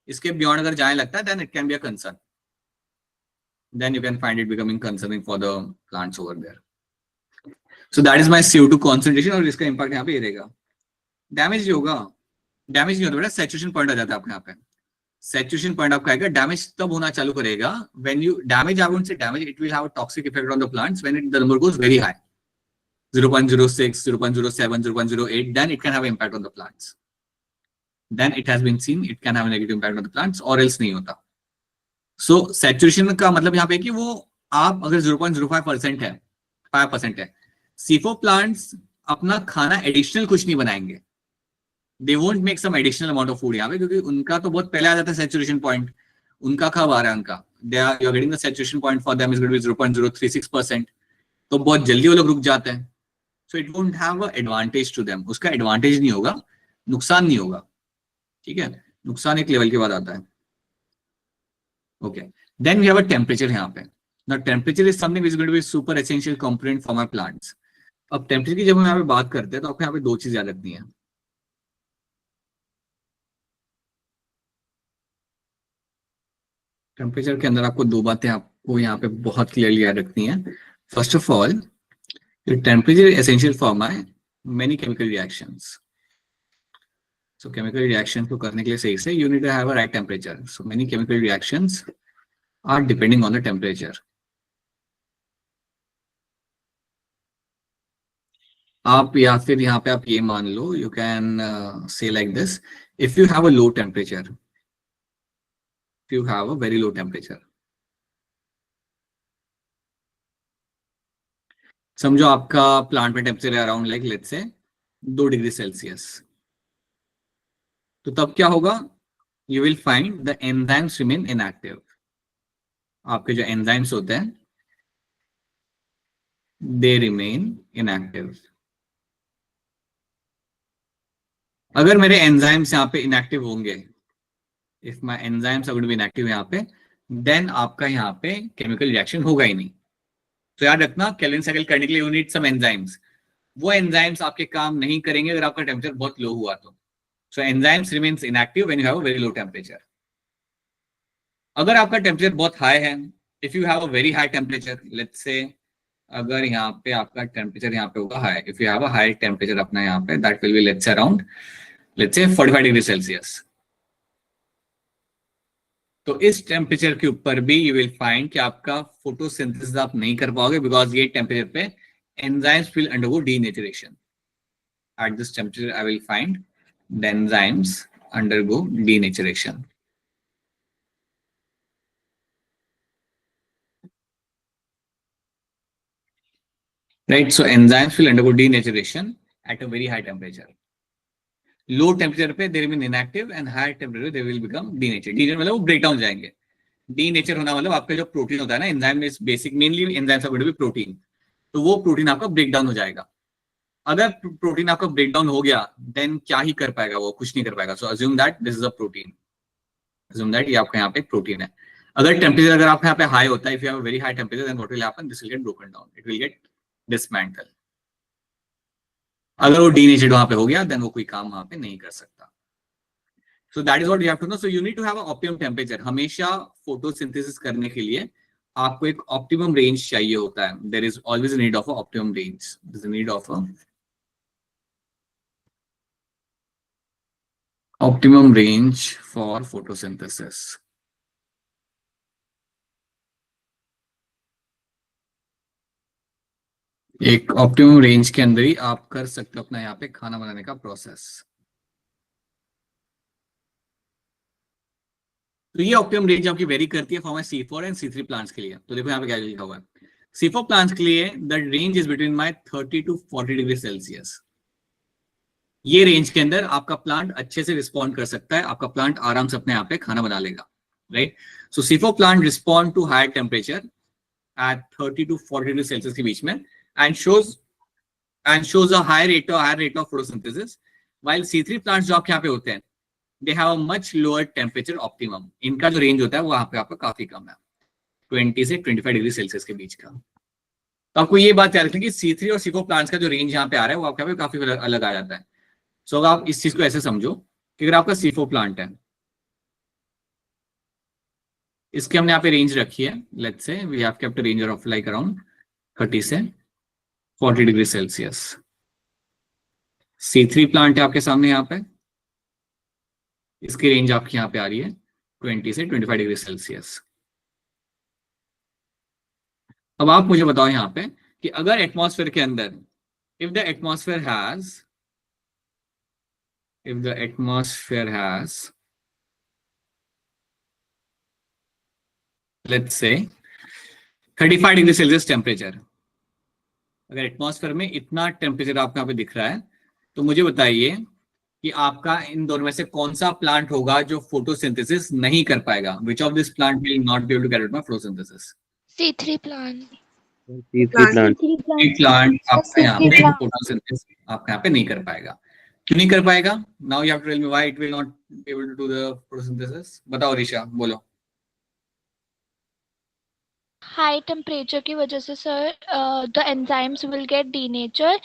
इसके beyond अगर जाने लगता है, then it can be a concern. Then you can find it becoming concerning for the plants over there. So that is my CO2 concentration और इसका impact यहाँ पे ये रहेगा। डैमेज होगा, डैमेज नहीं होता बेटा, सैचुरेशन पॉइंट आ जाता है आपके यहाँ पे। सैचुरेशन पॉइंट आपका आएगा, डैमेज तब होना चालू करेगा when you damage, I won't say damage, it will have a toxic effect on the plants when the number goes very high, 0.06, 0.07, 0.08, then it can have impact on the plants. Then it has been seen it can have a negative impact on the plants, or else नहीं होता। So saturation का मतलब यहाँ पे कि वो आप अगर 0.05% है, 5% है, C4 plants अपना खाना एडिशनल कुछ नहीं बनाएंगे, they won't make some additional amount of food यहाँ पे, क्योंकि उनका तो बहुत पहले आ जाता है saturation point। उनका कब आ रहा है उनका, you are getting the saturation point for them is going to be 0.036%, तो बहुत जल्दी वो लोग रुक जाते हैं। So it won't have an advantage to them, उसका एडवांटेज नहीं होगा, नुकसान नहीं होगा, ठीक है, नुकसान एक लेवल के बाद आता है। Okay, then we have a temperature यहाँ पे। Now temperature is something which is going to be super essential component for my plants. अब टेम्परेचर की जब हम यहाँ पे बात करते हैं तो आपको यहाँ पे दो चीज याद रखनी है। टेम्परेचर के अंदर आपको दो बातें आपको यहाँ पे बहुत क्लियरली याद रखनी है। First of all, temperature is essential for my many chemical reactions. So chemical reactions को करने के लिए सही से you need to have a right temperature. So many chemical reactions are depending on the temperature. आप या फिर यहाँ पे आप ये मान लो, you can say like this, if you have a low temperature, if you have a very low temperature, समझो आपका प्लांट में टेम्परेचर है around like let's say 2 degree Celsius, तो तब क्या होगा, you will find the enzymes remain inactive. आपके जो एंजाइम्स होते हैं दे रिमेन इनएक्टिव। अगर मेरे एंजाइम्स यहाँ पे इनएक्टिव होंगे, if my enzymes are going to be inactive यहाँ पे, देन आपका यहाँ पे केमिकल रिएक्शन होगा ही नहीं। तो याद रखना, केल्विन साइकिल करने के लिए यू नीड सम एंजाइम्स। वो एंजाइम्स आपके काम नहीं करेंगे अगर आपका टेम्परेचर बहुत लो हुआ तो। So enzymes remains inactive when you have a very low temperature. अगर आपका टेम्परेचर बहुत हाई है, if you have a very high temperature, let's say अगर यहाँ पे आपका टेम्परेचर यहाँ पे होगा high, if you have a high temperature अपना यहाँ पे, that will be let's say around, let's say 45 degree Celsius. तो इस टेम्परेचर के ऊपर भी you will find कि आपका फोटोसिंथेसिस आप नहीं कर पाओगे, because ये टेम्परेचर पे enzymes will undergo denaturation. At this temperature I will find the enzymes undergo denaturation. Right, so enzymes will undergo denaturation at a very high temperature. Low temperature पे they remain inactive and high temperature they will become denatured. Denature मतलब वो break down जाएंगे। Denature होना मतलब आपका जो protein होता है ना, enzyme is basic, mainly enzymes are going to be protein, तो वो प्रोटीन आपका ब्रेक डाउन हो जाएगा। अगर प्रोटीन आपका ब्रेक डाउन हो गया, देन क्या ही कर पाएगा वो, कुछ नहीं कर पाएगा। So assume that this is a protein, assume that ये आपका यहाँ पे प्रोटीन है। अगर टेम्परेचर अगर आपका यहाँ पे हाई होता है, if you have a very high temperature, then what will happen, this will get broken down, it will get dismantle. अगर वो डीनेचर्ड वहां पे हो गया, देन वो कोई काम वहां पे नहीं कर सकता। So that is what you have to know. So you need to have a optimum temperature. हमेशा फोटोसिंथेसिस करने के लिए आपको एक ऑप्टिमम रेंज चाहिए होता है। There is always a need of a optimum range, there is a need of a optimum range for photosynthesis. एक ऑप्टिमम रेंज के अंदर ही आप कर सकते हो अपना यहाँ पे खाना बनाने का प्रोसेस। तो ये ऑप्टिमम रेंज आपकी वेरी करती है for my C4 and C3 plants के लिए। तो देखो यहाँ पे क्या लिखा हुआ है, C4 प्लांट्स के लिए the range is between my 30 to 40 degree Celsius. ये रेंज के अंदर आपका प्लांट अच्छे से रिस्पॉन्ड कर सकता है, आपका प्लांट आराम से अपने यहाँ पे खाना बना लेगा, right. So C4 plant respond to higher temperature at 30 to 40 degree Celsius के बीच में and shows a higher rate of photosynthesis, while C3 plants जो आपके यहाँ पे होते हैं, they have a much lower temperature optimum. इनका जो रेंज होता है वो वहां पे आपका काफी कम है, 20 से 25 डिग्री सेल्सियस के बीच का। तो आपको ये बात याद रखनी कि C3 और C4 प्लांट्स का जो रेंज यहाँ पे आ रहा है वो आपके यहाँ पे काफी अलग आ जाता है। सो अगर आप इस चीज को ऐसे समझो कि अगर आपका C4 प्लांट है, इसके हमने यहाँ पे रेंज रखी है, let's say we have kept a range of like around 30 से 40 डिग्री सेल्सियस। C3 प्लांट है आपके सामने यहाँ पे, इसकी रेंज आपकी यहाँ पे आ रही है 20 से 25 डिग्री सेल्सियस। अब आप मुझे बताओ यहाँ पे कि अगर एटमॉस्फेयर के अंदर if the atmosphere has let's say 35 degree Celsius temperature, अगर एटमॉस्फेयर में इतना टेम्परेचर आपको यहाँ पे दिख रहा है, तो मुझे बताइए कि आपका इन दोनों में से कौन सा प्लांट होगा जो फोटोसिंथेसिस नहीं कर पाएगा? Which of this plant will not be able to carry out my photosynthesis? C3 plant. Plant आपका यहाँ पे plant. फोटोसिंथेसिस आपका यहाँ पे नहीं कर पाएगा। क्यों नहीं कर पाएगा? Now you have to tell me why it will not be able to do the photosynthesis. बताओ ऋषा, बोलो। हाई टेम्परेचर की वजह से sir the enzymes will get denature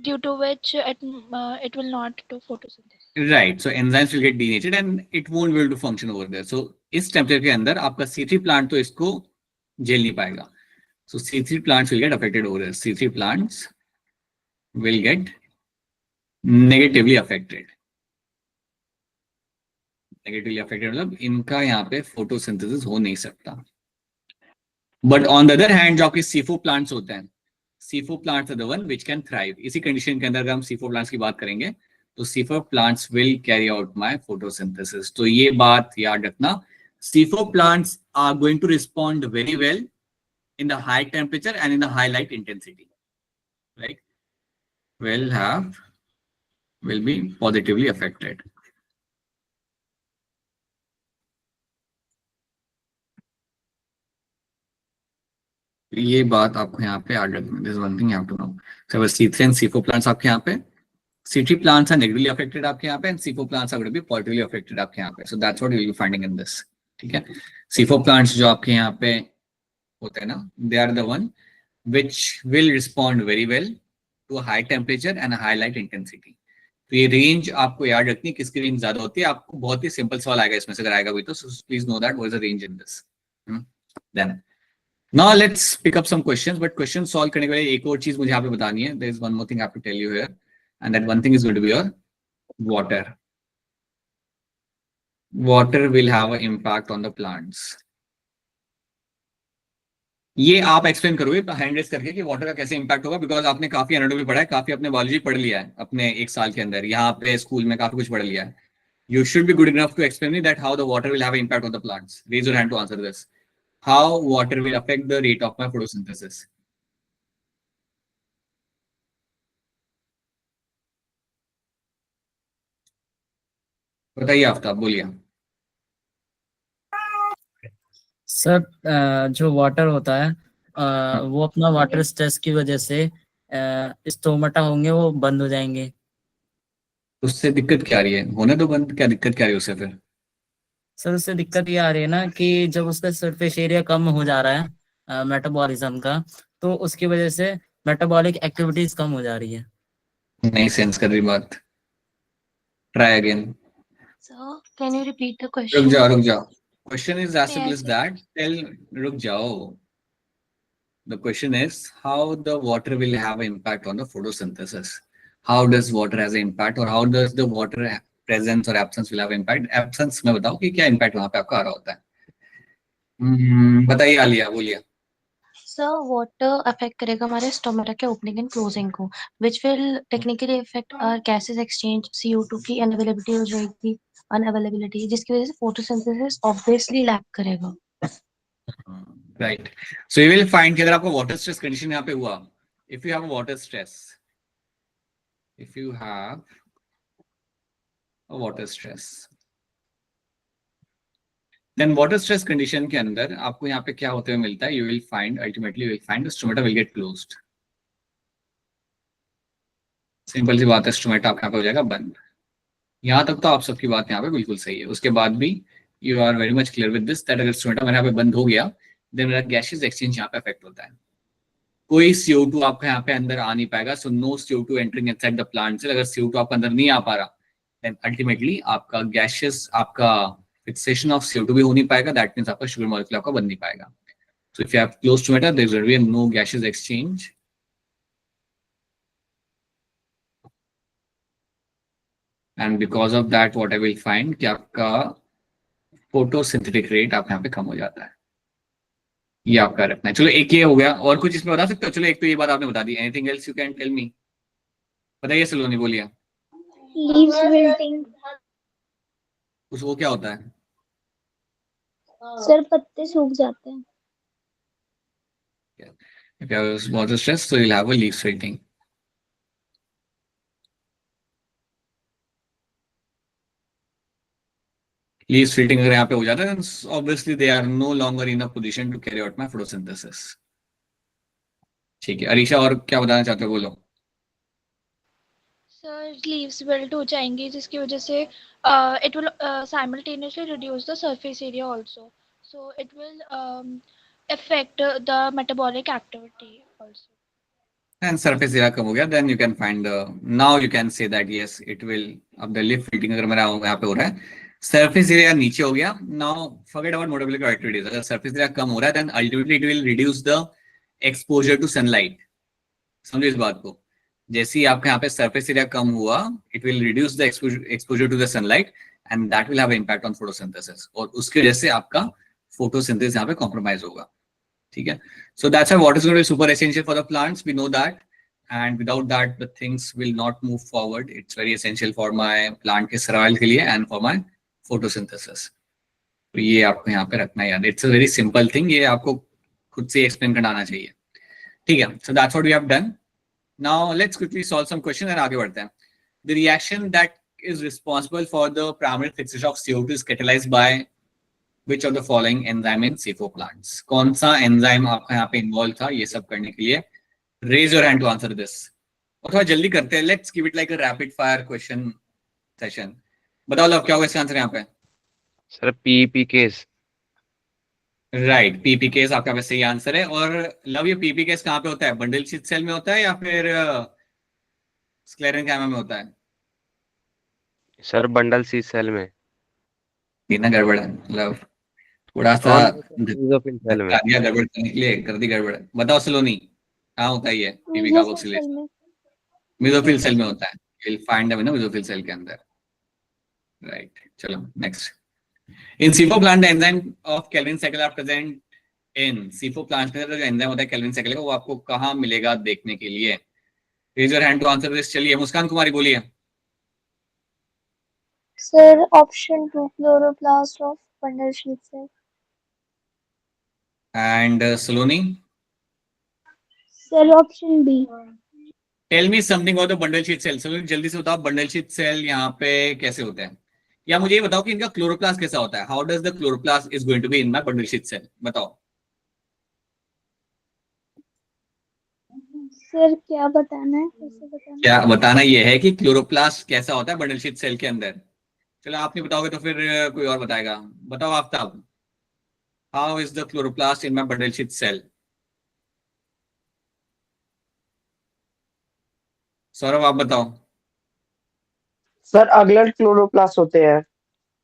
due to which it will not do photosynthesis. Right, so enzymes will get denatured and it won't be able to function over there. So इस temperature के अंदर आपका C3 plant तो इसको झेल नहीं पाएगा। सो C3 plants will get affected over there. C3 plants will get negatively affected. Negatively affected मतलब इनका यहाँ पे फोटोसिंथेसिस हो नहीं सकता। But on the other hand जो आपके C4 प्लांट्स होते हैं, C4 plants are the one which can thrive. इसी कंडीशन के अंदर अगर हम C4 plants की बात करेंगे तो C4 plants will carry out my photosynthesis. तो ये बात याद रखना, C4 plants are going to respond very well in the high temperature and in the high light intensity, right? Will be positively affected. ये बात आपको यहाँ पे याद रखनी है। This is one thing you have to know. So C3 and C4 plants आपके यहाँ पे, C3 plants are negatively affected आपके यहाँ पे, and C4 plants are going to be positively affected आपके यहाँ पे. So that's what you will be finding in this. ठीक है? C4 plants जो आपके यहाँ पे होते हैं ना, they are the one which will respond very well to a high temperature and a high light intensity. तो ये रेंज आपको याद रखनी है, किसकी रेंज ज्यादा होती है। आपको बहुत ही सिंपल सवाल आएगा इसमें से, अगर आएगा भी तो please know that what is the range in this. Then now let's pick up some questions, but question solve करने के लिए एक और चीज मुझे यहाँ पे बतानी है। There is one more thing I have to tell you here, and that one thing is going to be your water. Water will have a impact on the plants. ये आप एक्सप्लेन करोगे हैंड रेस करके कि water का कैसे impact होगा, because आपने काफी एनाटॉमी पढ़ा है, काफी अपने बायोलॉजी पढ़ लिया है अपने एक साल के अंदर, यहाँ पे स्कूल में काफी कुछ पढ़ लिया है। You should be good enough to explain me that how the water will have impact on the plants. Raise your hand to answer this. How water will affect the rate of my photosynthesis. बताइए आफ्ताब, बोलिए। Sir जो water होता है वो अपना water stress की वजह से स्टोमाटा होंगे वो बंद हो जाएंगे। उससे दिक्कत क्या आ रही है? होने तो बंद, क्या दिक्कत क्या आ रही है उससे फिर? सर उससे दिक्कत ये आ रही है ना कि जब उसका सरफेस एरिया कम हो जा रहा है मेटाबॉलिज्म का, तो उसकी वजह से मेटाबॉलिक एक्टिविटीज कम हो जा रही है। नहीं सेंस कर रही बात, try again. Sir can you repeat the रुक क्वेश्चन? जाओ। Question is as simple as that. रुक जाओ. The question is how the water will have an impact on the photosynthesis. How does water has an impact, or how does the water presence or absence will have impact? Absence में बताओ कि क्या impact वहाँ पे आपका आ रहा होता है। बताइए आलिया, बोलिए। सर वाटर अफेक्ट करेगा हमारे स्टोमेटा के ओपनिंग एंड क्लोजिंग को, which will technically affect our gases exchange, CO2 की अनअवेलेबिलिटी हो जाएगी, अनअवेलेबिलिटी जिसकी वजह से फोटोसिंथेसिस ऑब्वियसली लैक करेगा। Right, so you will find कि अगर आपको वाटर स्ट्रेस कंडीशन यहाँ पे हुआ, if you have water stress, if you have a water stress, then water stress condition के अंदर आपको यहाँ पे क्या होते हुए मिलता है? You will find, ultimately you will find the stomata will get closed. Simple सी बात है, स्टोमेटा आपका हो जाएगा बंद। यहाँ तक तो आप सबकी बात यहाँ पे बिल्कुल सही है। उसके बाद भी you are very much clear with this that अगर स्टोमेटा मेरे यहाँ पे बंद हो गया, देन मेरा गैसेस एक्सचेंज यहाँ पे अफेक्ट होता है। कोई CO2 आपका यहाँ पे अंदर आ नहीं पाएगा, so no CO2 entering inside the plant cell. अगर CO2 आपका अंदर नहीं आ पा रहा, देन अल्टीमेटली आपका गैसेस, आपका फिक्सेशन ऑफ CO2 भी हो नहीं पाएगा। दैट मींस आपका शुगर मॉलिक्यूल आपका बन नहीं पाएगा। So if you have close stomata, there will be no gases exchange and because of that what I will find कि आपका फोटोसिंथेटिक रेट आप यहाँ पे कम हो जाता है। ये आपका रखना है। चलो एक ये हो गया, और कुछ इसमें बता सकते हो? चलो एक तो ये बात आपने बता दी, anything else you can tell me? बताइए सलोनी, बोलिए। Leaves wilting. उस वो क्या होता है? सर पत्ते सूख जाते हैं। If you have water stress, so you'll have a leaf wilting. Leaf wilting अगर यहाँ पे हो जाता है, then obviously they are no longer in a position to carry out my photosynthesis. ठीक है, अरीशा और क्या बताना चाहते हो, बोलो। सर लीव्स विल्ट हो जाएंगी जिसकी वजह से it will simultaneously reduce the surface area also, so it will affect the metabolic activity also. And surface area कम हो गया, then you can find now you can say that yes it will, अब the leaf wilting अगर मेरा यहाँ पे हो रहा है, surface area नीचे हो गया, now forget about metabolic activities, अगर surface area कम हो रहा है then ultimately it will reduce the exposure to sunlight. समझो इस बात को, जैसे ही आपके यहाँ पे surface area कम हुआ, it will reduce the exposure to the sunlight and that will have an impact on photosynthesis, और उसकी वजह से आपका photosynthesis यहाँ पे compromise होगा। ठीक है, so that's why water is going to be super essential for the plants, we know that, and without that the things will not move forward. It's very essential for my plant के survival के लिए and for my photosynthesis. तो ये आपको यहाँ पे रखना है याद, it's a very simple thing, ये आपको खुद से explain करना आना चाहिए। ठीक है, so that's what we have done. Now let's quickly solve some question and आगे बढ़ते हैं। The reaction that is responsible for the primary fixation of CO2 is catalyzed by which of the following enzyme in C4 plants? कौन सा enzyme आपका यहाँ पे involve था ये सब करने के लिए? Raise your hand to answer this. और थोड़ा जल्दी करते हैं, let's give it like a rapid fire question session. बताओ लव, क्या होगा इसका आंसर यहाँ पे? Sir PP case. Right, PP case आपका वैसे ही आंसर है। और लव ये पीपी केस कहाँ पे होता है? बंडल शीथ सेल में होता है या फिर स्क्लेरेंकाइमा में होता है? सर बंडल सी सेल में। ना गड़बड़ है लव, थोड़ा सा मेसोफिल सेल में। गड़बड़ करने के लिए कर दी गड़बड़। बताओ सलोनी, कहाँ होता है ये पीपी कार्बोक्सिलेज? मेसोफिल सेल में होता है, you'll find them in a mesophyll cell के अंदर। राइट, चलो next. In C4 plant the enzyme of Calvin cycle are present in C4 plants में जो एंजाइम होता है Calvin cycle का, वो आपको कहाँ मिलेगा देखने के लिए? Raise your hand to answer this. चलिए मुस्कान कुमारी बोलिए। Sir option 2 chloroplast of bundle sheath cell. And Saloni, sir option B. tell me something about the bundle sheath cell. Saloni जल्दी से बताओ बंडल शीथ सेल यहाँ पे कैसे होते हैं, या मुझे ये बताओ कि इनका क्लोरोप्लास्ट कैसा होता है? How does the chloroplast is going to be in my bundle sheath cell? बताओ। सर क्या बताना है, कैसे बताना है? क्या बताना ये है कि क्लोरोप्लास्ट कैसा होता है बंडल शीथ सेल के अंदर। चलो आप नहीं बताओगे तो फिर कोई और बताएगा। बताओ Aftab, how is the chloroplast in my bundle sheath cell? Saurabh आप बताओ। सर अगलर क्लोरोप्लास्ट होते हैं।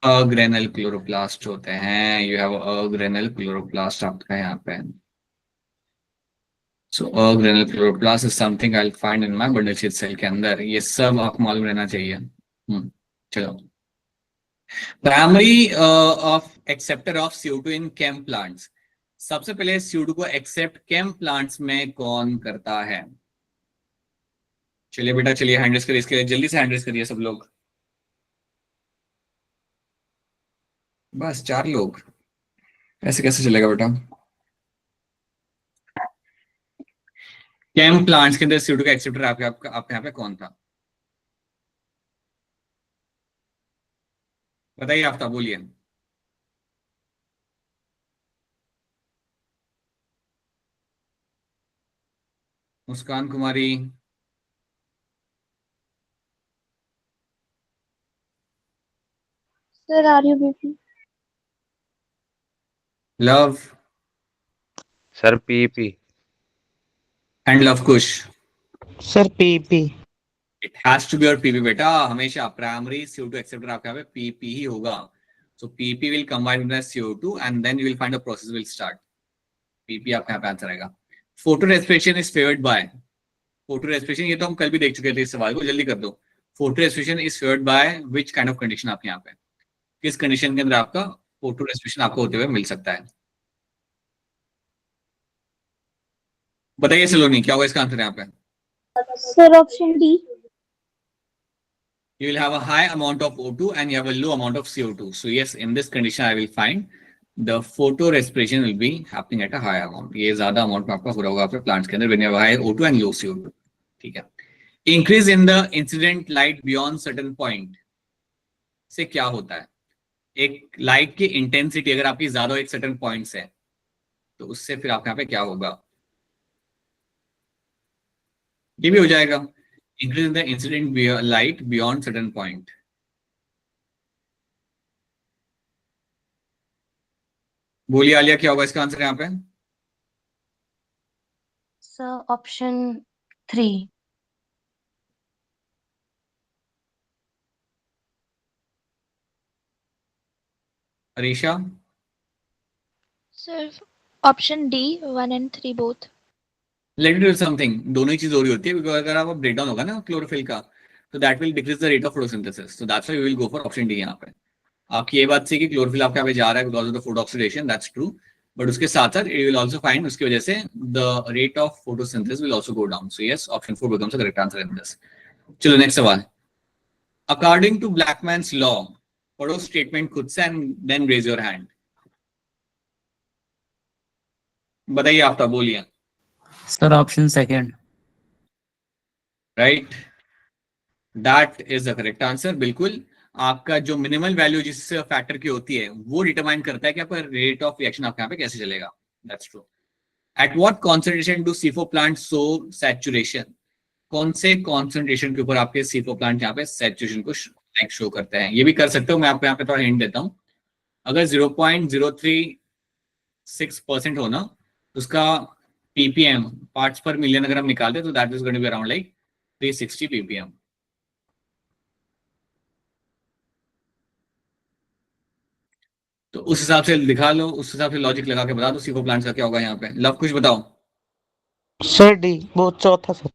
अग्रेनल क्लोरोप्लास्ट होते हैं, यू हैव अग्रेनल क्लोरोप्लास्ट आपका यहाँ पे। So agranal chloroplast is something I will find in my bundle sheath cell के अंदर। ये सब आपको मालूम रहना चाहिए। चलो, primary of acceptor of CO2 in CAM plants. सबसे पहले CO2 को एक्सेप्ट केम प्लांट्स में कौन करता है? चलिए बेटा, चलिए हैंड रेज करिए, इसके लिए जल्दी से हैंड रेज करिए सब लोग। बस 4 लोग, ऐसे कैसे चलेगा बेटा? केम प्लांट्स के अंदर CO2 का एक्सेप्टर आपके यहाँ पे कौन था? बताइए आफ्ताब, बोलिए। Muskan Kumari, sir RUBP. Luv sir PP. And Luv Kush. Sir PP. It has to be और पीपी बेटा, हमेशा प्राइमरी CO2 एक्सेप्टर आपके यहाँ पे पीपी ही होगा। So PP will combine with CO2 and then you will find the process will start. PP आपके यहाँ पे आंसर आएगा। Photorespiration is favoured by. Photorespiration, ये तो हम कल भी देख चुके थे इस सवाल को, जल्दी कर दो। Photo respiration is favoured by which kind of condition? आपके यहाँ पे किस कंडीशन के अंदर आपका फोटो रेस्पिरेशन आपको होते हुए मिल सकता है? बताइए सलोनी, क्या होगा इसका आंसर यहाँ पे? Sir option D. You will have a high amount of O2 and you have a low amount of CO2. So yes, in this condition, I will find the photo respiration will be happening at a high amount. ये ज्यादा amount में आपका हो रहा होगा आपके plants के अंदर when you have high O2 and low CO2. ठीक है. Increase in the incident light beyond certain point से क्या होता है? एक लाइट की इंटेंसिटी अगर आपकी ज्यादा एक सर्टेन पॉइंट से है तो उससे फिर आपके यहाँ पे क्या होगा? ये भी हो जाएगा. Increase the incident light beyond certain point. बोलिए आलिया, क्या होगा इसका आंसर यहाँ पे? Sir option 3। Arisha, Sir, option D, 1 and 3 both. Let me do something. दोनों ही चीज हो रही होती है बिकॉज अगर आपका ब्रेकडाउन होगा ना क्लोरोफिल का तो that will decrease the rate of photosynthesis. So that's why we will go for option D. यहाँ पे आपकी ये बात सही कि क्लोरोफिल आपके यहाँ पे जा रहा है because of the photo oxidation, that's true. But उसके साथ साथ इट विल आल्सो फाइंड उसकी वजह से the rate of photosynthesis will also go down. So yes, option 4 becomes the correct answer in this. चलो नेक्स्ट सवाल. अकॉर्डिंग टू ब्लैकमैन्स लॉ, पढ़ो statement खुद से and then raise your hand. बताइए आफ्ता, बोलिए. Sir option second. Right, that is the correct answer. बिल्कुल, आपका जो मिनिमल वैल्यू जिस फैक्टर की होती है वो डिटरमाइन करता है कि आपका रेट ऑफ रिएक्शन आपके यहाँ पे कैसे चलेगा. That's true. At what concentration do C4 plant show saturation? कौन से कॉन्सेंट्रेशन के ऊपर आपके C4 प्लांट यहाँ पे सैचुरेशन को शो करते हैं? ये भी कर सकते हो, मैं आपको यहाँ पे थोड़ा हिंट देता हूँ. अगर 0.036% हो ना तो उसका ppm पार्ट्स पर मिलियन अगर हम निकालते तो that is going to be around like 360 ppm. तो उस हिसाब से दिखा लो, उस हिसाब से लॉजिक लगा के बता दो C4 प्लांट्स का क्या होगा यहाँ पे. लव, कुछ बताओ. सर डी, वो चौथा sir.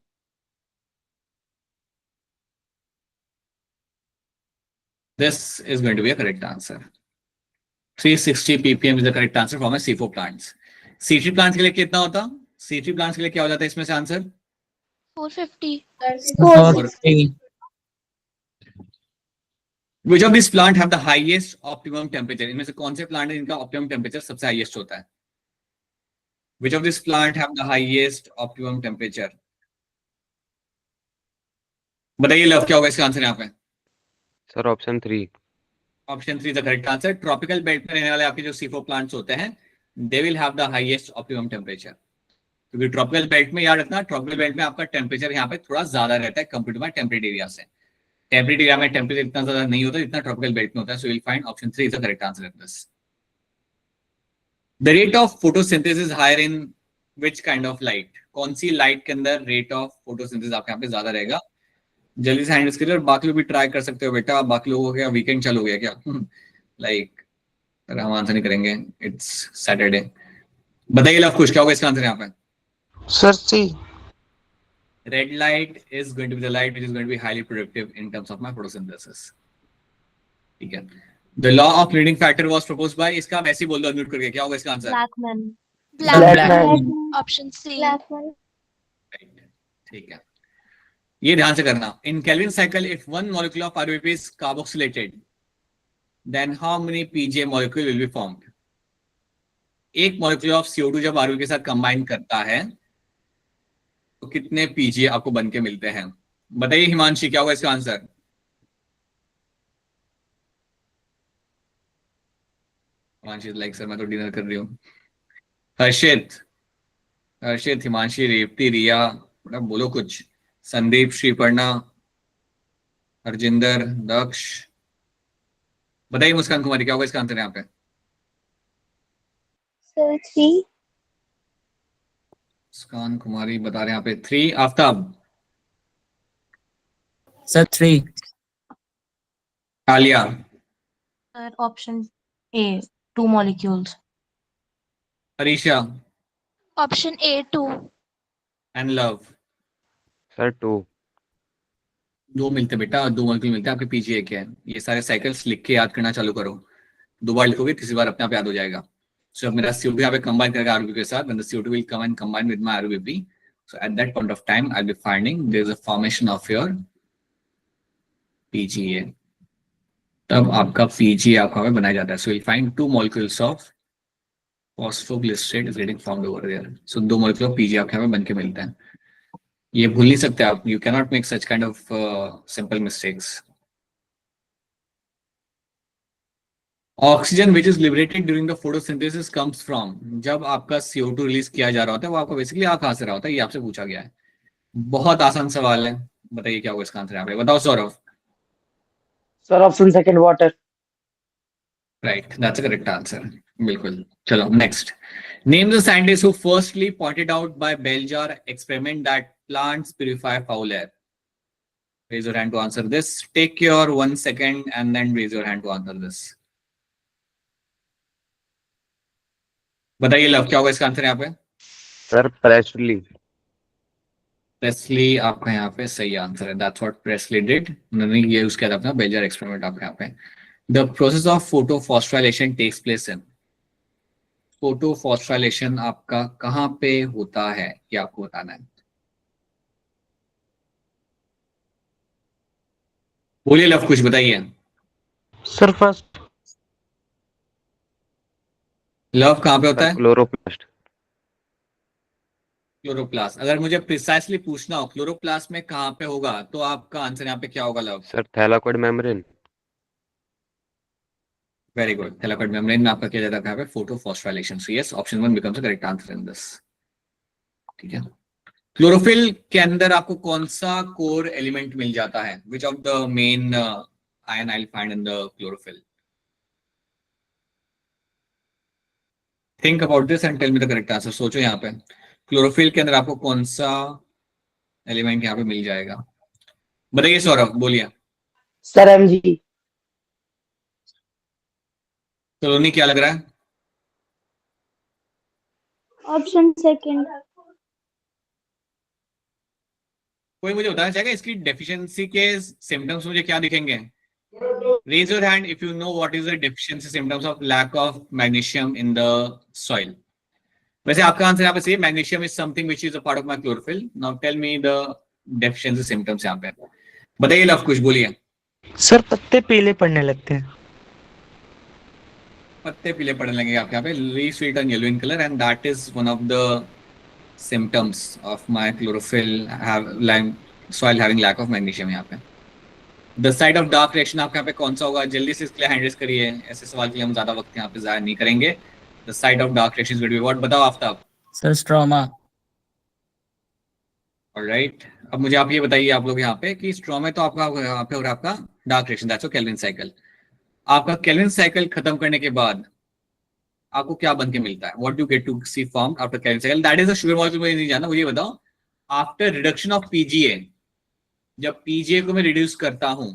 This is going to be a correct answer. 360 ppm is the correct answer from a C4 plants. C3 plants के लिए कितना होता? C3 plants के लिए क्या हो जाता है इसमें से answer? 450. Which of these plant have the highest optimum temperature? इनमें से कौन से प्लांट है जिनका ऑप्टिमम टेम्परेचर सबसे हाईएस्ट होता है? Which of these plant have the highest optimum temperature? बताइए लव, क्या होगा इसका आंसर यहाँ पे? Sir option 3. Option 3 the correct answer. Tropical belt में रहने वाले आपके जो C4 प्लांट्स होते हैं they will have the highest optimum temperature. क्योंकि ट्रॉपिकल बेल्ट में याद रखना, ट्रॉपिकल बेल्ट में आपका टेम्परेचर यहाँ पे थोड़ा ज्यादा रहता है compare to my temperate area से. टेम्परेट एरिया में टेम्परेचर इतना ज्यादा नहीं होता जितना ट्रॉपिकल बेल्ट में होता है. So will find option 3 is the correct answer in this. The rate of photosynthesis higher in which kind of light? कौन सी लाइट के अंदर रेट ऑफ फोटोसिंथेसिस आपके यहाँ पे ज्यादा रहेगा? जल्दी से हैंड करिए और बाकी लोग भी ट्राई कर सकते हो बेटा. बाकी लोगों का वीकेंड चालू हो गया क्या? लाइक हम आंसर नहीं करेंगे, इट्स सैटरडे. बताइए लव, कुछ क्या होगा इसका आंसर यहाँ पे? Sir C. Red light is going to be the light which is going to be highly productive in terms of my photosynthesis. ठीक है. The law of leading factor was proposed by, इसका वैसे ही बोल दो unmute करके, क्या होगा इसका answer? Blackman. Blackman. Option C. ठीक है. ये ध्यान से करना. In Kelvin cycle, if one molecule of RVP is carboxylated, then how many PGA molecule will be formed? एक molecule of CO2 जब RVP के साथ combine करता है तो कितने PGA आपको बन के मिलते हैं? बताइए हिमांशी, क्या होगा इसका आंसर? हिमांशी लाइक सर मैं तो डिनर कर रही हूँ. हर्षित, हिमांशी, रेवती, रिया, बोलो कुछ. संदीप, श्रीपर्णा, हरजिंदर, दक्ष. बताइए मुस्कान कुमारी, क्या होगा इसका आंसर यहाँ पे? सर 3. मुस्कान कुमारी बता रहे हैं यहाँ पे 3. Aftab, sir 3. Aliya, sir option A, 2 molecules. Arisha Option A, 2. And love. Sir 2. दो मिलते बेटा, दो मॉलिक्यूल मिलते हैं आपके पीजीए के हैं। ये सारे साइकिल्स लिख के याद करना चालू करो, दो बार लिखोगे तीसरी बार अपने आप याद हो जाएगा। सो अब मेरा CO2 यहाँ पे कंबाइन करेगा आरबीपी के साथ, when the CO2 will come and combine with my RBP, so at that point of time I'll be finding there is a formation of your PGA। तब आपका PGA आपका यहाँ पे बनाया जाता है। So you'll find 2 molecules of phosphoglycerate is getting formed over there। So 2 molecules of PGA आपके यहाँ पे बन के मिलते हैं। ये भूल नहीं सकते आप, you cannot make such kind of simple mistakes। Oxygen which is liberated during the photosynthesis comes from, जब आपका CO2 रिलीज किया जा रहा होता है वो आपको बेसिकली आ कहां से रहा होता है, ये आपसे पूछा गया है। बहुत आसान सवाल है, बताइए क्या होगा इसका आंसर यहाँ पे, बताओ Saurabh. Sir option second water. Right, that's a correct answer, बिल्कुल। चलो next, name the scientist who firstly pointed out by bell jar experiment that plants purify foul air. Raise your hand to answer this, take your 1 second and then raise your hand to answer this. बताइए लव, क्या होगा इसका answer यहाँ पे? Sir Presley. Presley आपका यहाँ पे सही आंसर है, दैट्स व्हाट प्रेसली डिड। उन्होंने ये यूज किया था अपना बेलजार एक्सपेरिमेंट आपके यहाँ पे। The process of photophosphorylation takes place in, photophosphorylation आपका कहाँ पे होता है ये आपको बताना है। बोलिए लव, कुछ बताइए। Sir first. लव कहाँ पे होता है? क्लोरोप्लास्ट। क्लोरोप्लास्ट। अगर मुझे प्रिसाइसली पूछना हो क्लोरोप्लास्ट में कहाँ पे होगा तो आपका आंसर यहाँ पे क्या होगा Luv? Sir thylakoid membrane. Very good, thylakoid membrane में आपका किया जाता है यहाँ पे photophosphorylation. So yes, option 1 becomes the correct answer in this. ठीक है, क्लोरोफिल के अंदर आपको कौन सा कोर एलिमेंट मिल जाता है? Which of the main ion I will find in the chlorophyll? Think about this and tell me the correct answer. सोचो यहाँ पे क्लोरोफिल के अंदर आपको कौन सा एलिमेंट यहाँ पे मिल जाएगा, बताइए सौरभ, बोलिए। Sir Mg। सलोनी क्या लग रहा है? Option second. कोई मुझे बताना चाहेगा इसकी डेफिशिएंसी के सिम्टम्स मुझे क्या दिखेंगे? Raise your hand if you know what is the deficiency symptoms of lack of magnesium in the soil. वैसे आपका आंसर यहाँ पे सही है, magnesium is something which is a part of my chlorophyll. Now tell me the deficiency symptoms यहाँ पे, बताइए love, कुछ बोलिए। सर पत्ते पीले पड़ने लगते हैं। पत्ते पीले पड़ने लगेंगे आपके यहाँ पे, leaves will turn yellow in color and that is one of the symptoms of my chlorophyll soil having lack of magnesium। यहाँ पे the site of dark reaction आपके यहाँ पे कौन सा होगा? जल्दी से इसके लिए हैंड रेज करिए, ऐसे सवाल के लिए हम ज्यादा वक्त यहाँ पे जाया नहीं करेंगे। the site of dark reaction is going to be what? बताओ आफ्ताब। Sir stroma. ऑलराइट, अब मुझे आप ये बताइए आप लोग यहाँ पे कि स्ट्रोमा तो आपका यहाँ पे हो रहा है आपका dark reaction, that's Calvin cycle. आपका केल्विन साइकिल खत्म करने के बाद आपको क्या बन के मिलता है? What do get to see form after Calvin cycle? That is a sugar molecule. मुझे नहीं जानना, मुझे बताओ आफ्टर रिडक्शन ऑफ पीजीए, जब पीजीए को मैं रिड्यूस करता हूं,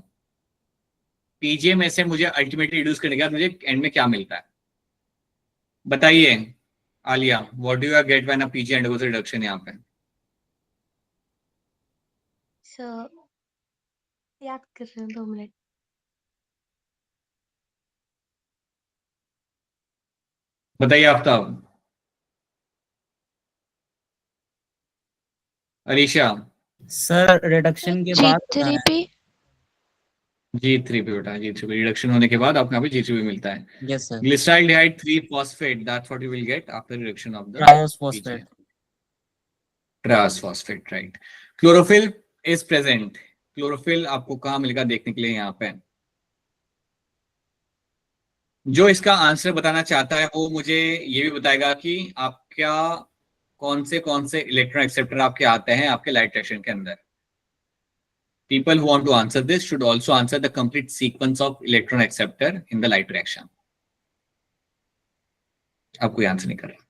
पीजीए में से मुझे अल्टीमेटली रिड्यूस करने के बाद मुझे एंड में क्या मिलता है? बताइए Alia, what do you get when a PGA undergoes reduction? यहाँ पे याद कर रहे हैं 2 मिनट। बताइए आफ्ताब। अलीशा। सर रिडक्शन के बाद होता है। G3 पे बेटा, G3 पे रिडक्शन होने के बाद आपको यहाँ पे G3 मिलता है। Yes sir. Glyceraldehyde 3 phosphate, that's what you will get after reduction of the ट्रायोस्फॉस्फेट। triphosphate, right? Chlorophyll is present। Chlorophyll आपको कहाँ मिलेगा देखने के लिए यहाँ पे, जो इसका आंसर बताना चाहता है वो मुझे ये भी बताएगा कि आपका कौन से इलेक्ट्रॉन एक्सेप्टर आपके आते हैं आपके लाइट रिएक्शन के अंदर। People who want to answer this should also answer the complete sequence of electron acceptor in the light reaction। अब कोई आंसर नहीं कर रहा,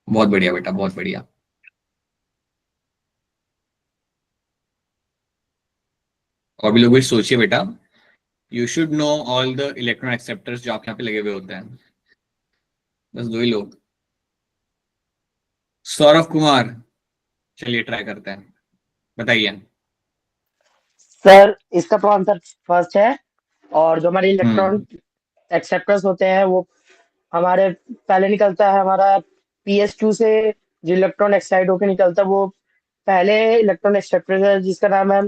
बहुत बढ़िया बेटा, बहुत बढ़िया। और भी लोग भी सोचिए बेटा, you should know all the electron acceptors जो आपके यहाँ पे लगे हुए होते हैं। बस 2 ही लोग। सौरभ कुमार, चलिए ट्राई करते हैं, बताइए। सर इसका तो आंसर फर्स्ट है, और जो हमारे इलेक्ट्रॉन एक्सेप्टर्स होते हैं वो हमारे पहले निकलता है हमारा PS2 से, जो इलेक्ट्रॉन एक्साइड होकर निकलता है वो पहले इलेक्ट्रॉन एक्सेप्टर है जिसका नाम है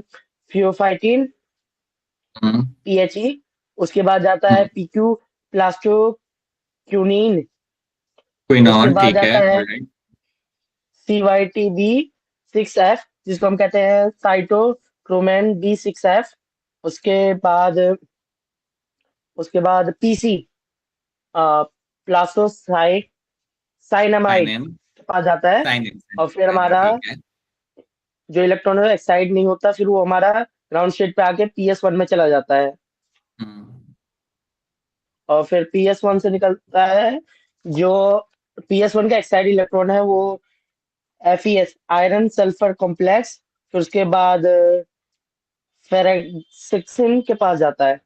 फियोफाइटिन PHE। उसके बाद जाता है PQ प्लास्टो क्यूनिन। कोई उसके नॉन, बाद ठीक है, जाता है ऑलराइट। CYTB6F जिसको हम कहते हैं साइटोक्रोमेन B6F। उसके बाद PC प्लास्टोसाइट साइनामाइड साइनिन, के पास जाता है। साइनिन, और फिर हमारा ठीक है। जो इलेक्ट्रॉन एक्साइड नहीं होता फिर वो हमारा ग्राउंड स्टेट पे आके PS1 में चला जाता है। और फिर PS1 से निकलता है जो PS1 का एक्साइड इलेक्ट्रॉन है वो FeS आयरन सल्फर कॉम्प्लेक्स। फिर उसके बाद फेरेक्सिन के पास जाता है।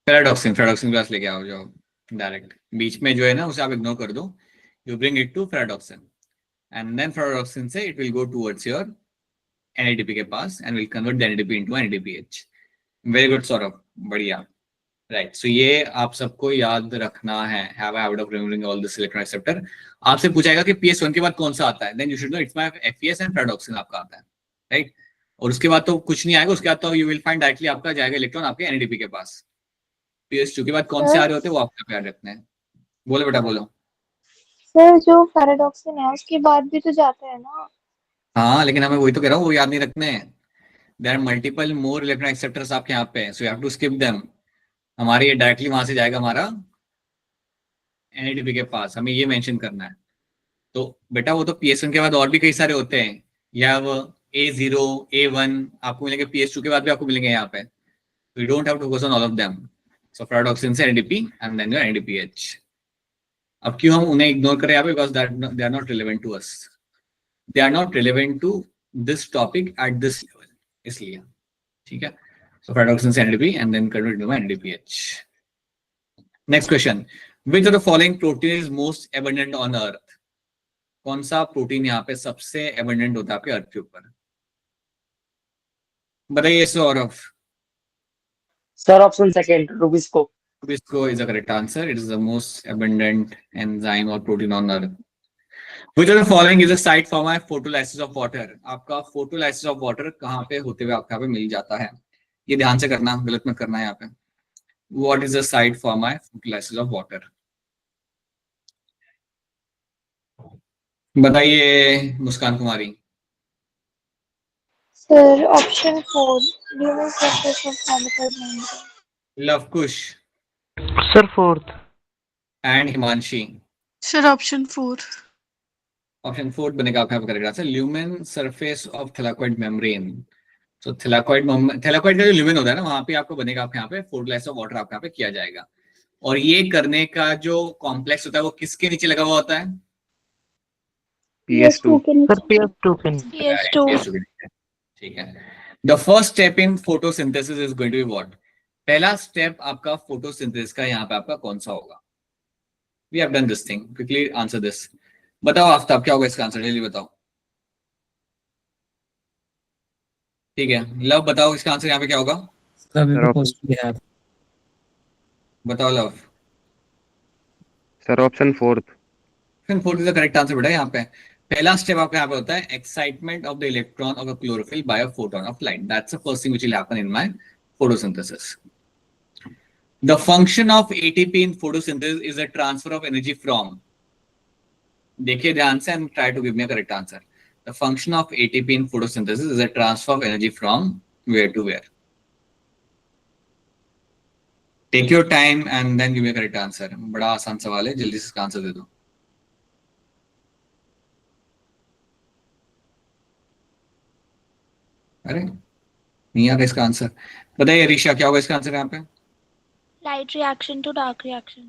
पैराडॉक्सिन, पैराडॉक्सिन क्लास लेके आओ जाओ डायरेक्ट, बीच में जो है ना उसे आप इग्नोर कर दो, you bring it to ferredoxin and then ferredoxin से it will go towards your NADP के पास and will convert the NADP into NADPH। Very good Saurabh, बढ़िया, राइट। सो ये आप सबको याद रखना है, have a habit of remembering all this electron acceptor. आपसे पूछेगा कि PS1 के बाद कौन सा आता है, then you should know it's my FeS and ferredoxin आपका आता है, राइट। और उसके बाद तो कुछ नहीं आएगा, उसके बाद तो यू विल फाइंड डायरेक्टली आपका जाएगा इलेक्ट्रॉन आपके NADP के पास। PS2 के बाद कौन से आ रहे होते हैं वो आपको याद रखना है। बोलो बेटा बोलो। सर जो पैराडॉक्सिन है उसके बाद भी तो जाता है ना। हाँ लेकिन हमें वही तो कह रहा हूँ, वो याद नहीं रखने हैं। There are multiple more electron acceptors आपके यहाँ पे, so you have to skip them. हमारे ये डायरेक्टली वहां से जाएगा हमारा NADP के पास, हमें ये मेंशन करना है। तो बेटा वो तो PS1 के बाद और भी कई सारे होते हैं, या वो A0 A1 आपको मिलेंगे, PS2 के बाद भी आपको मिलेंगे यहाँ पे। You don't have to focus on all of them. So pyridoxine से NADP and then your NADPH। अब क्यों हम उन्हें इग्नोर करें यहाँ पे, because they are not relevant to us. They are not relevant to this topic at this level, इसलिए, ठीक है। So पैराडॉक्सिन से NADP and then convert to NADPH। Next question, which of the following protein is most abundant on Earth? कौन सा protein यहाँ पे सबसे abundant होता है आपके अर्थ के ऊपर, बताइए Saurabh. Sir option second Rubisco. Rubisco is the correct answer. It is the most abundant enzyme or protein on earth. Which of the following is a site for my photolysis of water? आपका photolysis of water कहाँ पे होते हुए आपके यहाँ पे मिल जाता है, ये ध्यान से करना, गलत मत करना है यहाँ पे। What is the site for my photolysis of water? बताइए Muskan Kumari. Sir option 4 human surface of chemical membrane. Luvkush sir fourth. And Himanshi. Sir option 4। Option 4 बनेगा आपका correct answer, lumen surface of thylakoid membrane. तो थैलाकोइड का जो ल्यूमेन होता है ना, वहां पे आपको बनेगा आपके यहाँ पे फोटोलाइसिस ऑफ वाटर आपके यहाँ पे किया जाएगा। और ये करने का जो कॉम्प्लेक्स होता है वो किसके नीचे लगा हुआ होता है? PS2 के नीचे। सर PS2 के PS2। PS2 के नीचे, ठीक है। The first step in photosynthesis is going to be what? पहला स्टेप आपका फोटोसिंथेसिस का यहाँ पे आपका कौन सा होगा? We have done this thing, quickly answer this. बताओ आफ्ताब क्या होगा इसका आंसर, जल्दी बताओ। ठीक है, लव बताओ इसका आंसर यहाँ पे क्या होगा? बताओ love. Sir option fourth. Option 4 is the correct answer बेटा। यहाँ पे पहला स्टेप आपका यहाँ पे होता है excitement of the electron of the chlorophyll by a photon of light. That's the first thing which will happen in my photosynthesis. The function of ATP in photosynthesis is a transfer of energy from, देखिए ध्यान से and try to give me a correct answer. The function of ATP in photosynthesis is a transfer of energy from where to where? Take your time and then give me a correct answer. बड़ा आसान सवाल है, जल्दी से इसका answer दे दो। अरे नहीं आ रहा इसका आंसर, बताइए ऋषा क्या होगा इसका आंसर यहाँ पे? Light reaction to dark reaction.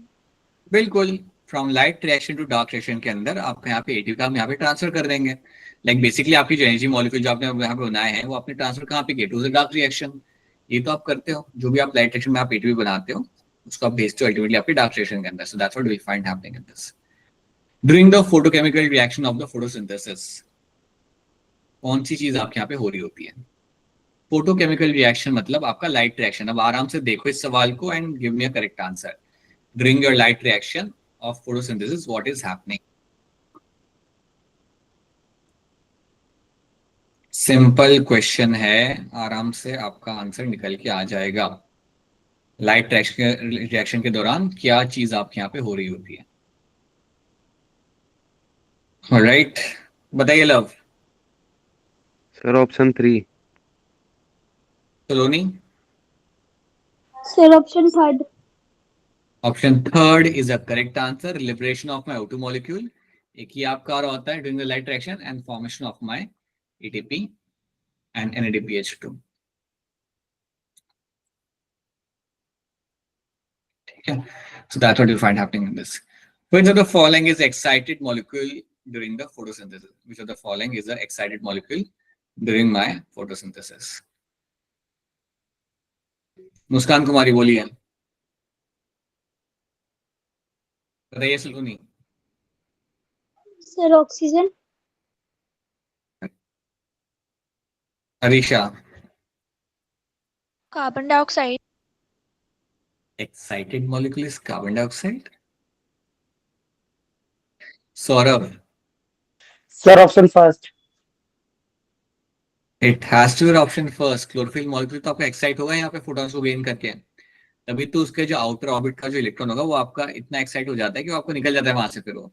बिल्कुल, from light reaction to dark reaction के अंदर आपका यहाँ पे ATP का हम यहाँ पे ट्रांसफर कर देंगे। लाइक बेसिकली आपकी जो एनर्जी मॉलिक्यूल जो आपने यहाँ पे बनाए हैं वो आपने ट्रांसफर कहाँ पे किए? To the dark reaction. ये तो आप करते हो, जो भी आप लाइट रिएक्शन में आप ATP बनाते हो उसको आप भेजते हो अल्टीमेटली आपकी डार्क रिएक्शन के अंदर। So that's what we find happening in this. During the photochemical reaction of the photosynthesis कौन सी चीज आपके यहाँ पे हो रही होती है? फोटोकेमिकल रिएक्शन मतलब आपका लाइट रिएक्शन। अब आराम से देखो इस सवाल को and give me a correct answer. During your light reaction of photosynthesis what is happening? Simple question है, आराम से आपका आंसर निकल के आ जाएगा। लाइट रिएक्शन के दौरान क्या चीज आपके यहाँ पे हो रही होती है? ऑलराइट, बताइए love. Sir option 3। Saloni? Sir option third. Option third is a correct answer. Liberation of my O2 molecule, एक ही आपका और होता है during the light reaction, and formation of my ATP and NADPH2। ठीक है, so that's what you find happening in this. Which of the following is excited molecule during the photosynthesis? Which of the following is the excited molecule during my photosynthesis? मुस्कान कुमारी बोलिए, बताइए Saloni. Sir oxygen. Harisha? Carbon dioxide. Excited molecule is carbon dioxide. Saurabh? Sir option first. It has to be option first. Chlorophyll molecule तो आपका excite होगा यहाँ पे photons को gain करके, तभी तो उसके जो आउटर ऑर्बिट का जो इलेक्ट्रॉन होगा वो आपका इतना एक्साइट हो जाता है कि वो आपको निकल जाता है वहां से फिर वो।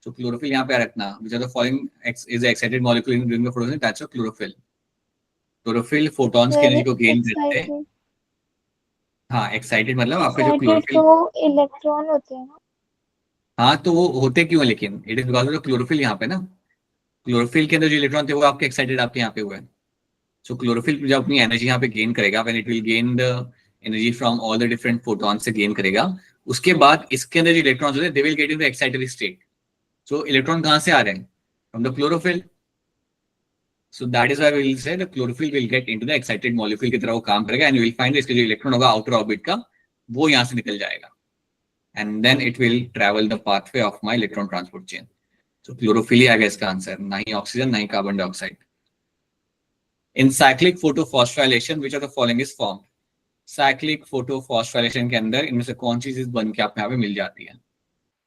तो क्लोरोफिल यहाँ पे रखना, which of the following is the excited molecule during the photosynthesis? That's a chlorophyll. Chlorophyll photons की एनर्जी को गेन करते हैं। हाँ, एक्साइटेड मतलब आपका जो एक्साइटेड क्लोरोफिल, तो इलेक्ट्रॉन होते हैं ना। हाँ तो वो होते क्यों है, लेकिन it is because of chlorophyll यहाँ पे ना। क्लोरोफिल के अंदर जो इलेक्ट्रॉन थे वो आपके एक्साइटेड आपके यहाँ पे हुए। सो क्लोरोफिल जब अपनी एनर्जी यहाँ पे गेन करेगा, when it will gain the energy from all the different photon से गेन करेगा, उसके बाद इसके अंदर जो इलेक्ट्रॉन्स होते हैं they will get in the excited state. So electron कहाँ से आ रहे हैं? From the chlorophyll. So that is why we will say the chlorophyll will get into the excited molecule की तरह वो काम करेगा, एंड यू विल फाइंड इसके जो इलेक्ट्रॉन होगा आउटर ऑर्बिट का वो यहाँ से निकल जाएगा, and then it will travel the pathway of my electron transport chain. So chlorophyll ही आ गया इसका आंसर, ना ही ऑक्सीजन ना ही carbon dioxide. In cyclic photophosphorylation, which of the following is formed? Cyclic photophosphorylation के अंदर इनमें से कौन सी चीज बन के आप यहाँ पे मिल जाती है?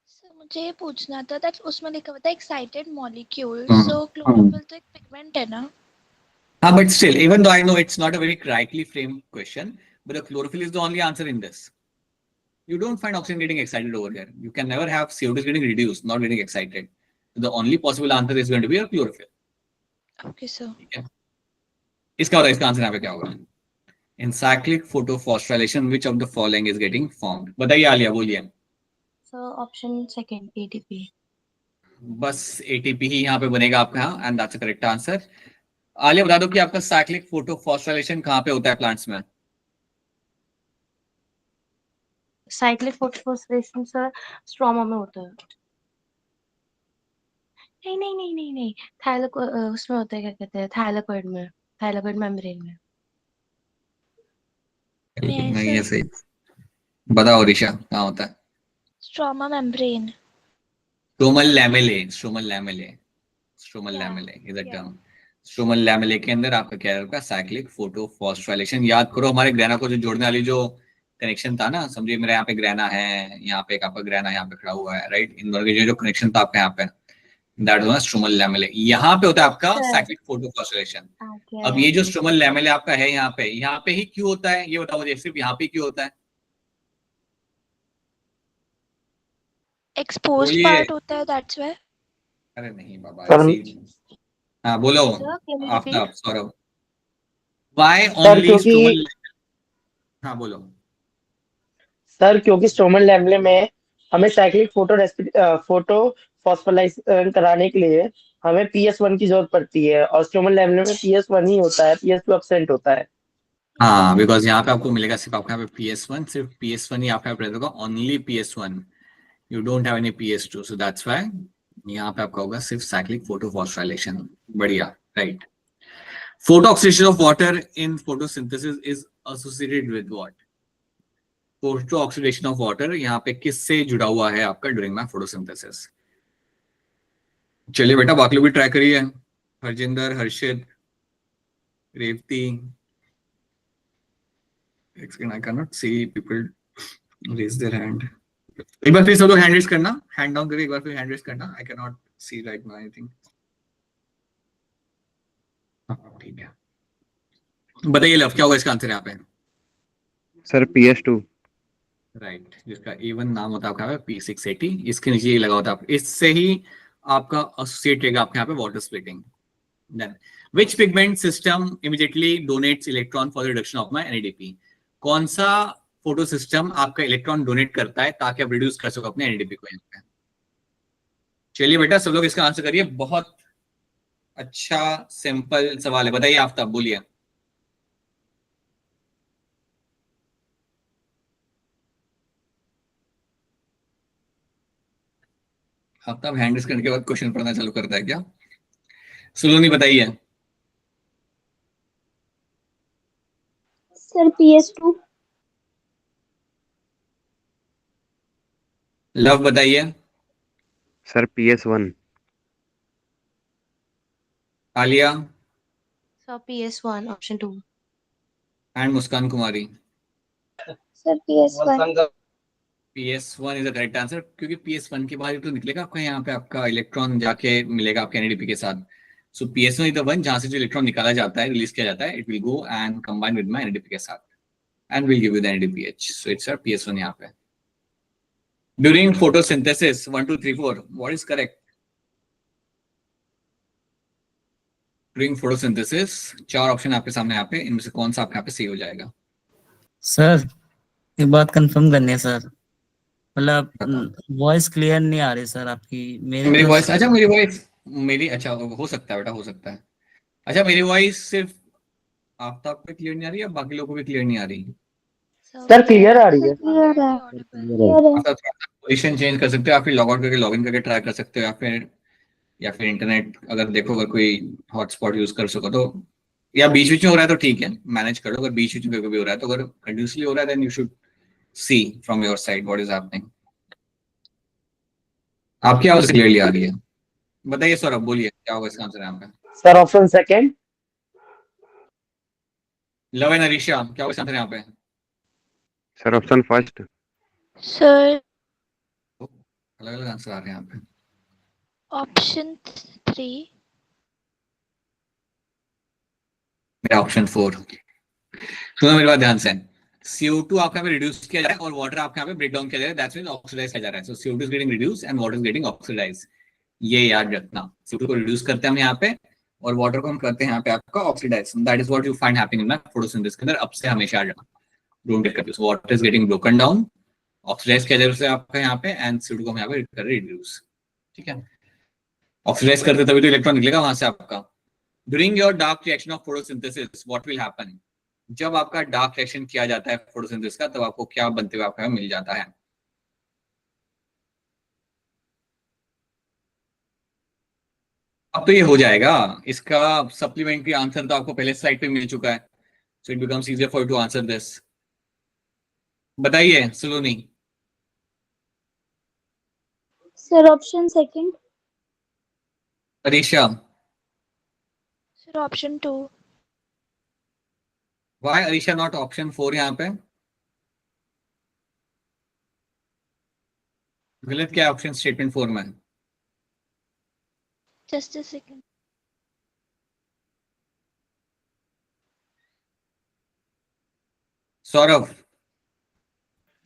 सर मुझे ये पूछना था दैट उसमें लिखा हुआ था एक्साइटेड मॉलिक्यूल, हम्म, सो क्लोरोफिल तो एक पिगमेंट है ना? हाँ, but still, even though I know it's not a very correctly framed question, but the chlorophyll is the only answer in this. You don't find oxygen getting excited over here. You can never have CO2 getting reduced, not getting excited. So the only possible answer is going to be a chlorophyll. Okay sir. ठीक है, इसका और इसका answer यहाँ पे क्या होगा? In cyclic photophosphorylation, which of the following is getting formed? बताइए आलिया, बोलिए। Sir option second ATP. बस ATP ही यहाँ पे बनेगा आपका, and that's a correct answer. Alia बता दो कि आपका साइक्लिक फोटोफॉस्फोराइलेशन कहाँ पे होता है प्लांट्स में? साइक्लिक फोटोफॉस्फोरेशन सर स्ट्रोमा में होता है। नहीं नहीं नहीं नहीं नहीं, थाइलाको उसमें होता है, क्या कहते हैं, थाइलाकोइड में, थाइलाकोइड मेम्ब्रेन में। नहीं है सही, बताओ ऋषा कहाँ होता है? Stroma membrane. Stromal lamellae, stromal lamellae, stromal lamellae is a term. Stromal lamellae के अंदर आपका क्या होगा? Cyclic photophosphorylation. याद करो हमारे ग्रेना को जो जोड़ने वाली जो कनेक्शन था ना, समझिए मेरा यहाँ पे ग्रेना है, यहाँ पे एक आपका ग्रेना यहाँ पे खड़ा हुआ है, राइट? इन दोनों के जो कनेक्शन था आपका यहाँ पे, दैट वाज स्ट्रोमल लैमेले। यहाँ पे होता है आपका साइक्लिक फोटोफॉस्फोराइलेशन। अब ये जो स्ट्रोमल लैमेले आपका है यहाँ पे ही क्यों होता है, ये बताओ मुझे, सिर्फ यहाँ पे क्यों होता है? एक्सपोज्ड बोलिए। पार्ट होता है, दैट्स व्हाई। अरे नहीं बाबा, सर ऐसी। हाँ बोलो sir can you repeat? Aftab, Saurabh. Why sir only क्योंकि स्ट्रोमल? हाँ बोलो। सर क्योंकि स्ट्रोमल लैमेले में हमें साइक्लिक फोटो फॉस्फोराइलेशन कराने के लिए हमें PS1 की जरूरत पड़ती है, और स्ट्रोमल लैमेले में PS1 ही होता है, PS2 एब्सेंट होता है। हाँ, बिकॉज यहाँ पे आपको मिलेगा सिर्फ आपके यहाँ पे PS1, सिर्फ PS1 ही आपके यहाँ पे रहेगा, only PS1, you don't have any PS2, so that's why यहाँ पे आपका होगा सिर्फ साइक्लिक फोटोफॉस्फोराइलेशन। बढ़िया, right. Photo oxidation of water in photosynthesis is associated with what? Photo oxidation of water यहाँ पे किससे जुड़ा हुआ है आपका ड्यूरिंग माय फोटोसिंथेसिस? चलिए बेटा, बाकी लोग भी ट्राई करिए। हरजिंदर, हर्षित, रेवती, एक second, I can not see people raise their hand. एक बार फिर सब लोग हैंड रेज करना, हैंड डाउन करके एक बार फिर हैंड रेज करना। I can not see right now anything. ठीक है, बताइए लव, क्या होगा इसका आंसर यहाँ पे? Sir PS2। राइट, जिसका A1 नाम होता है आपका P680, इसके नीचे ये लगा होता है, इससे ही आपका एसोसिएट रहेगा आपके यहाँ पे water splitting. Then which pigment system immediately donates electron for the reduction of my NADP? कौन सा फोटो सिस्टम आपका इलेक्ट्रॉन डोनेट करता है ताकि आप रिड्यूस कर सको अपने NADP को यहाँ पे? चलिए बेटा सब लोग इसका आंसर करिए, बहुत अच्छा सिंपल सवाल है। बताइए आफ्ताब, बोलिए। आफ्ताब हैंड रेज करने के बाद क्वेश्चन पढ़ना चालू करता है क्या? सुलोनी बताइए। Sir PS2। लव बताइए। Sir PS1। Alia sir PS1 option 2। And Muskan Kumari. Sir PS1। PS1 is the correct answer, क्योंकि PS1 के बाद तो निकलेगा आपका यहाँ पे आपका इलेक्ट्रॉन जाके मिलेगा आपके NADP के साथ। सो PS1 इज द वन जहां से जो इलेक्ट्रॉन निकाला जाता है, रिलीज किया जाता है, it will go and combine with my NADP के साथ and will give you the NADPH। So it's PS1 यहाँ पे। During photosynthesis 1 2 3 4 what is correct? During photosynthesis 4 option आपके सामने यहाँ पे, इनमें से कौन सा आपके यहाँ पे सही हो जाएगा? सर एक बात कंफर्म करनी है सर, मतलब वॉइस क्लियर नहीं आ रही सर आपकी। मेरी वॉइस, अच्छा मेरी वॉइस, मेरी, अच्छा हो सकता है बेटा, हो सकता है। अच्छा मेरी वॉइस सिर्फ आफ्ताब पे क्लियर नहीं आ रही है, बाकी लोगों को भी क्लियर नहीं आ रही? सर क्लियर आ रही है। क्लियर है, क्लियर है। आफ्ताब थोड़ा पोजीशन चेंज कर सकते हो, या फिर लॉग आउट करके लॉग इन करके ट्राई कर सकते हो, या फिर इंटरनेट अगर देखो, अगर कोई हॉटस्पॉट यूज कर सको तो, या बीच बीच में हो रहा है तो ठीक है, मैनेज कर लो। अगर बीच बीच में भी हो रहा है तो, अगर कंटिन्यूसली हो रहा है then you should see from your side what is happening. आपकी आवाज क्लियरली आ रही है। बताइए सौरभ, बोलिए क्या होगा इसका आंसर यहाँ पे? Sir option second. Love and Arisha, क्या होगा इसका आंसर यहाँ पे? Sir option first. सर अलग अलग आंसर आ रहे हैं यहाँ पे। ऑप्शन 3। मेरा ऑप्शन 4। सुनो मेरी बात ध्यान से, CO2 आपके यहाँ पे रिड्यूस किया जा रहा है और वाटर आपके यहाँ पे ब्रेक डाउन किया जा रहा है, दैट्स मीन ऑक्सीडाइज किया जा रहा है। So CO2 is getting reduce and water is getting oxidize. ये याद रखना, CO2 को रिड्यूस करते हैं हम यहाँ पे और वाटर को हम करते हैं यहाँ पे आपका oxidize. That is what you find happening in my photosynthesis के अंदर, अब से हमेशा याद रखना, don't get confuse. Water is getting broken down, oxidize किया जा रहा है आपका यहाँ पे, एंड CO2 को हम यहाँ पे कर रिड्यूस। ठीक है, ऑक्सीडाइज करते तभी तो इलेक्ट्रॉन निकलेगा वहां से आपका। During your dark reaction of photosynthesis what will happen? जब आपका डार्क रिएक्शन किया जाता है फोटोसिंथेसिस का, तब आपको क्या बनते हुए आपको मिल जाता है? अब तो ये हो जाएगा, इसका सप्लीमेंट्री आंसर तो आपको पहले स्लाइड पे मिल चुका है, so it becomes easier for you to answer this. बताइए Suloni. Sir option second. Arisha. Sir option 2। Why Arisha not option 4 यहाँ पे? गलत क्या है ऑप्शन स्टेटमेंट 4 में? Just a second. Saurabh.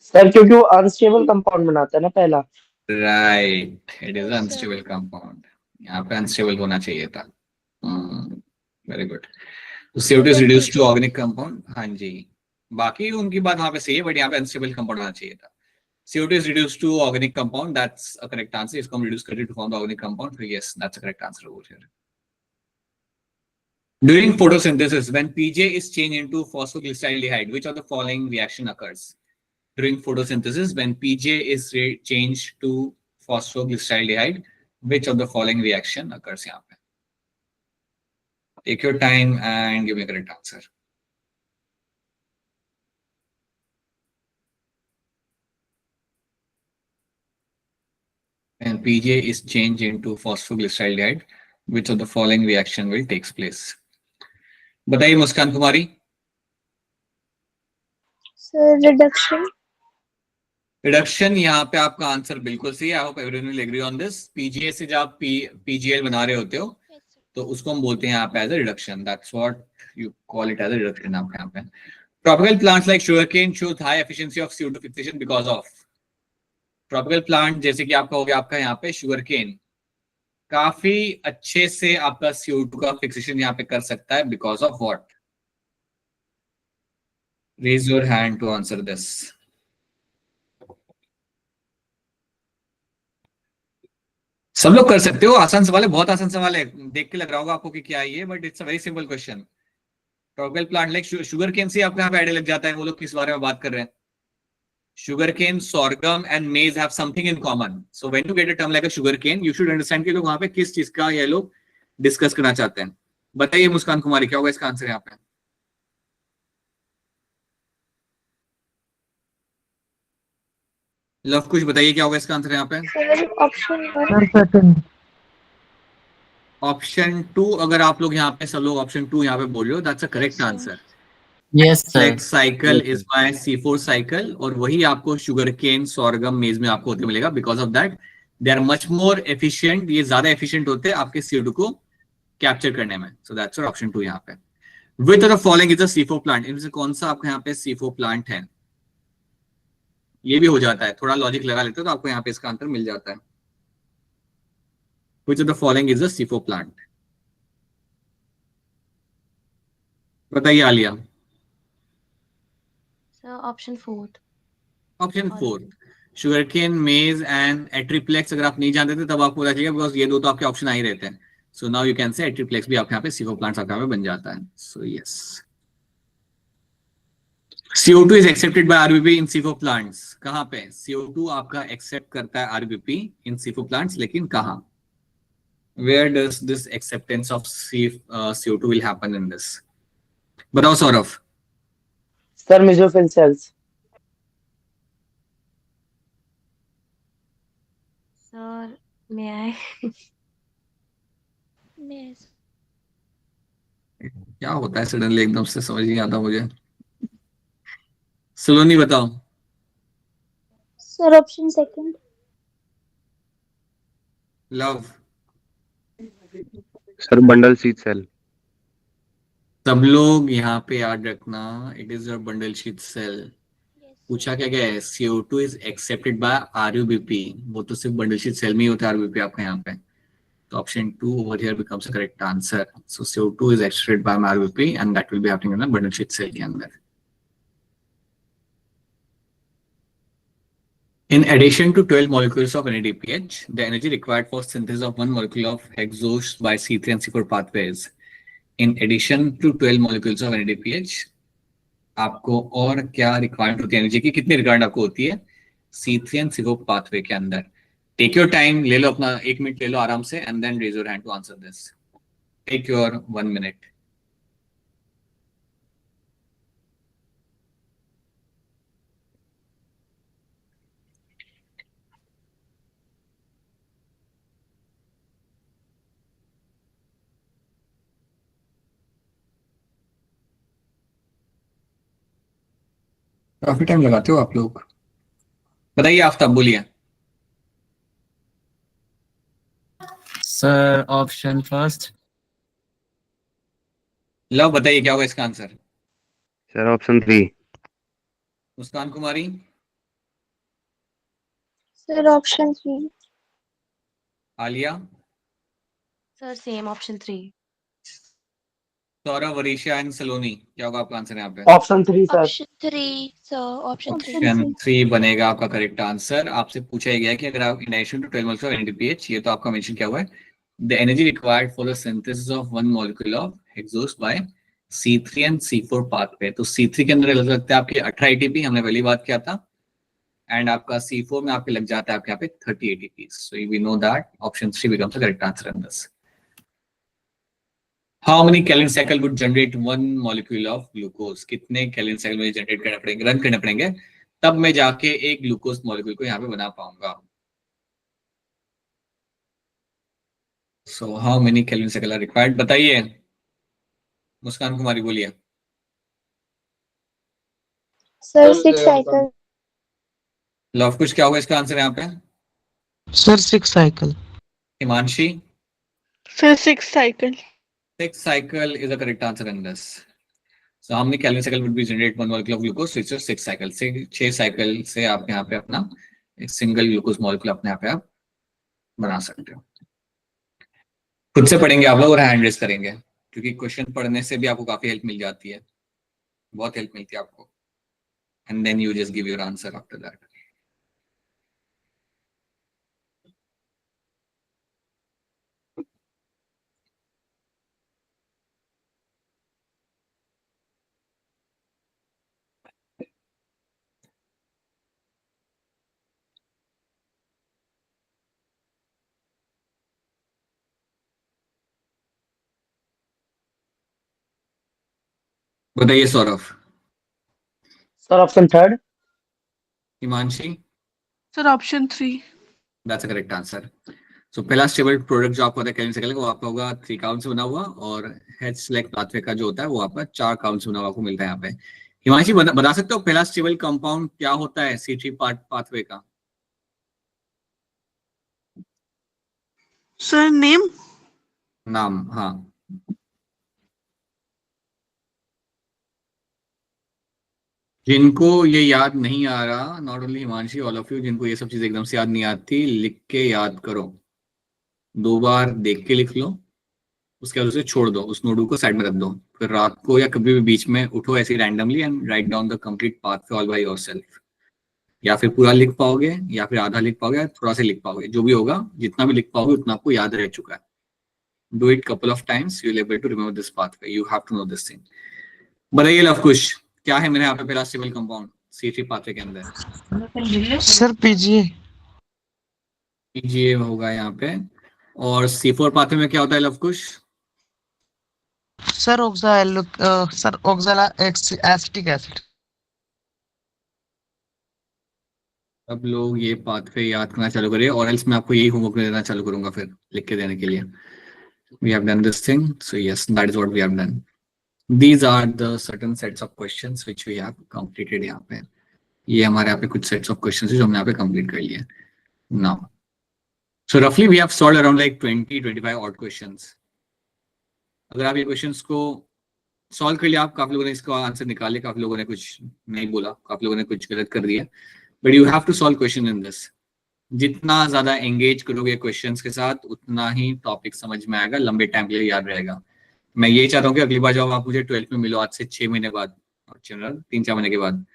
Sir क्योंकि वो अनस्टेबल कंपाउंड बनाता है ना पहला। Right, it is unstable compound, यहाँ पे अनस्टेबल होना चाहिए था। Very good. तो CO2 is reduced to organic compound, हाँ जी, बाकी उनकी बात वहां पे सही है, बट यहाँ पे अनस्टेबल कंपाउंड होना चाहिए था। CO2 is reduced to organic compound, that's a correct answer. इसको हम reduce करके to form the organic compound, so yes, that's a correct answer over here. During photosynthesis, when PJ is changed into phosphoglyceraldehyde, which of the following reaction occurs? During photosynthesis, when PJ is changed to phosphoglyceraldehyde, which of the following reaction occurs यहाँ पे? Take your time and give me a correct answer. And PJ is changed into phosphoglyceraldehyde, which of the following reaction will takes place? बताइए Muskan Kumari. Sir reduction. Reduction, यहाँ पे आपका answer बिल्कुल सही है। I hope everyone will agree on this. PGA से जब आप पीजीएल बना रहे होते हो Yes, sir. तो उसको हम बोलते हैं यहाँ पे as a reduction. That's what you call it as a reduction आप यहाँ पे। Tropical plants like sugarcane show high efficiency of CO2 fixation because of. Tropical plant जैसे कि आपका हो गया आपका यहाँ पे शुगरकेन, काफी अच्छे से आपका CO2 का फिक्सेशन यहाँ पे कर सकता है because of what? Raise your hand to answer this. सब लोग कर सकते हो, आसान सवाल है, बहुत आसान सवाल है। देख के लग रहा होगा आपको कि क्या है ये, but it's a very simple question. Tropical plant like sugar cane से आपको यहाँ पे आइडिया लग जाता है वो लोग किस बारे में बात कर रहे हैं। Sugar cane, sorghum and maize have something in common. So when you get a term like a sugar cane, you should understand कि लोग वहां पे किस चीज का ये लोग डिस्कस करना चाहते हैं। बताइए मुस्कान कुमारी, क्या होगा इसका आंसर यहाँ पे? लव कुछ बताइए क्या होगा इसका आंसर यहाँ पे? Sir option 1। ऑप्शन 2। अगर आप लोग यहाँ पे सब लोग ऑप्शन 2 यहाँ पे बोल रहे हो, that's a correct Yes, sir. Answer. Yes sir. Select cycle is my C4 cycle, और वही आपको शुगर केन, sorghum, मेज में आपको होते मिलेगा। Because of that they are much more efficient, ये ज्यादा एफिशिएंट होते हैं आपके CO2 को कैप्चर करने में। सो दैट्स ऑप्शन 2 यहाँ पे। विच of the following is a C4 plant? इनमें से कौन सा आपके यहाँ पे C4 प्लांट है? ये भी हो जाता है, थोड़ा लॉजिक लगा लेते हो तो आपको यहाँ पे इसका आंसर मिल जाता है। Which of the following is a C4 plant? बताइए Aliya. Sir option 4। Option 4, sugar cane, maize and Atriplex. अगर आप नहीं जानते थे तब आपको पता चलेगा, बिकॉज ये दो तो आपके ऑप्शन आ ही रहते हैं। So now you can say Atriplex भी आपके यहाँ पे C4 प्लांट्स आपके यहाँ पे बन जाता है। So yes, CO2 is accepted by RBP in C4 plants। कहाँ पे CO2 आपका एक्सेप्ट करता है RBP in C4 plants, लेकिन कहाँ? Where does this acceptance of CO2 will happen in this? बताओ Saurabh. Sir mesophyll cells. Sir may I? Yes. क्या होता है सडनली, एकदम से समझ नहीं आता मुझे। सलोनी बताओ। Sir option 2। Luv. Sir bundle sheath cell. सब लोग यहाँ पे याद रखना, it is your bundle sheath cell. Yes. पूछा क्या गया है? CO2 is accepted by RUBP। वो तो सिर्फ बंडल शीट सेल में ही होता है RUBP आपके यहाँ पे। तो option 2 over here becomes the correct answer. So CO2 is extracted by RUBP and that will be happening in the bundle sheet cell के अंदर। In addition to 12 molecules of NADPH, the energy required for synthesis of one molecule of hexose by C3 and C4 pathways. In addition to 12 molecules of NADPH, आपको और क्या requirement होती है energy की? कितनी requirement आपको होती है C3 and C4 पाथवे के अंदर? टेक योर टाइम, ले लो अपना 1 मिनट ले लो आराम से, and then raise your hand to answer this. Take your 1 minute. काफी टाइम लगाते हो आप लोग। बताइए आफ्ताब, बोलिए। Sir option first. लव बताइए क्या होगा इसका आंसर? Sir option 3। Muskan Kumari. Sir option 3। Aliya. Sir same option 3। Saurabh, Varisha and Saloni, क्या होगा आपका आंसर यहाँ पे? Option 3 sir. Option 3, sir. Option 3. Option 3 बनेगा आपका करेक्ट आंसर। आपसे पूछा ही गया है कि अगर आप in addition to 12 molecules of NADPH, ये तो आपका मेंशन किया हुआ है, the energy required for the synthesis of one molecule of hexose by C3 and C4 pathway. तो C3 के अंदर लग सकते हैं आपके 18 ATP, हमने पहली बात किया था, एंड आपका C4 में आपके लग जाता है आपके यहाँ पे 30 ATP। So we know that option 3 becomes the correct answer in this. How many Calvin cycle would generate one molecule of glucose? कितने Calvin cycle मुझे जनरेट करने पड़ेंगे, रन करने पड़ेंगे, तब मैं जाके एक ग्लूकोज मॉलिक्यूल को यहाँ पे बना पाऊंगा? So how many Calvin cycle are required? बताइए मुस्कान कुमारी, बोलिए। Sir 6 cycle. लव कुश क्या होगा इसका आंसर यहाँ पे? Sir 6 cycle. Himanshi? Sir 6 cycle. 6 cycle is a correct answer in this. So how many Kelvin cycle would be generate one molecule of glucose? So it's just 6 cycle. 6 cycle से आप यहाँ पे अपना एक सिंगल ग्लूकोज मॉलिक्यूल अपने यहाँ पे आप बना सकते हो। खुद से पढ़ेंगे आप लोग और हैंड रेस करेंगे, क्योंकि क्वेश्चन पढ़ने से भी आपको काफी हेल्प मिल जाती है, बहुत हेल्प मिलती है आपको। And then you just give your answer after that. बताइए Saurabh. Sir option third. Himanshi? Sir option 3। That's a correct answer. So पहला स्टेबल प्रोडक्ट जो आपको होता है केल्विन साइकिल का, वो आपका होगा 3 काउंट से बना हुआ, और हेच सेलेक्ट पाथवे का जो होता है वो आपका 4 काउंट से बना हुआ आपको मिलता है यहाँ पे। हिमांशी बता सकते हो पहला स्टेबल कंपाउंड क्या होता है C3 पाथवे का? Sir name. नाम, हाँ। जिनको ये याद नहीं आ रहा, not only Himanshi, all of you, जिनको ये सब चीजें एकदम से याद नहीं आती, लिख के याद करो, 2 बार देख के लिख लो, उसके बाद उसे छोड़ दो, उस नोटबुक को साइड में रख दो, फिर रात को या कभी भी बीच में उठो ऐसे randomly and write down the complete path all by yourself. या फिर पूरा लिख पाओगे या फिर आधा लिख पाओगे, थोड़ा सा लिख पाओगे, जो भी होगा, जितना भी लिख पाओगे उतना आपको याद रह चुका है। Do it couple of times, you will able to remember this pathway, you have to know this thing. बताइए लवकुश, क्या है मेरे यहाँ पे पहला स्टेबल कंपाउंड C3 पाथवे के अंदर? Sir PGA. पीजीए होगा यहाँ पे। और C4 पाथवे में क्या होता है लवकुश? Sir acetic acid. अब लोग ये पाथवे याद करना चालू करिए, और एल्स मैं आपको यही होमवर्क देना चालू करूंगा फिर लिख के देने के लिए। We have done this thing, so yes, that is what we have done. These are the certain sets of questions which we have completed यहाँ पे। ये हमारे यहाँ पे कुछ sets of questions है जो हमने यहाँ पे complete कर लिए। Now, so roughly we have solved around like 20-25 odd questions. अगर आप ये questions को solve कर लिया, आप काफी लोगों ने इसका आंसर निकाले, काफी लोगों ने कुछ नहीं बोला, काफी लोगों ने कुछ गलत कर दिया, but you have to solve question in this. जितना ज्यादा एंगेज करोगे क्वेश्चंस के साथ, उतना ही टॉपिक समझ में आएगा, लंबे टाइम के लिए याद रहेगा। मैं ये चाहता हूँ कि अगली बार जब आप मुझे 12th में मिलो, आज से 6 महीने बाद, 3-4 महीने के बाद,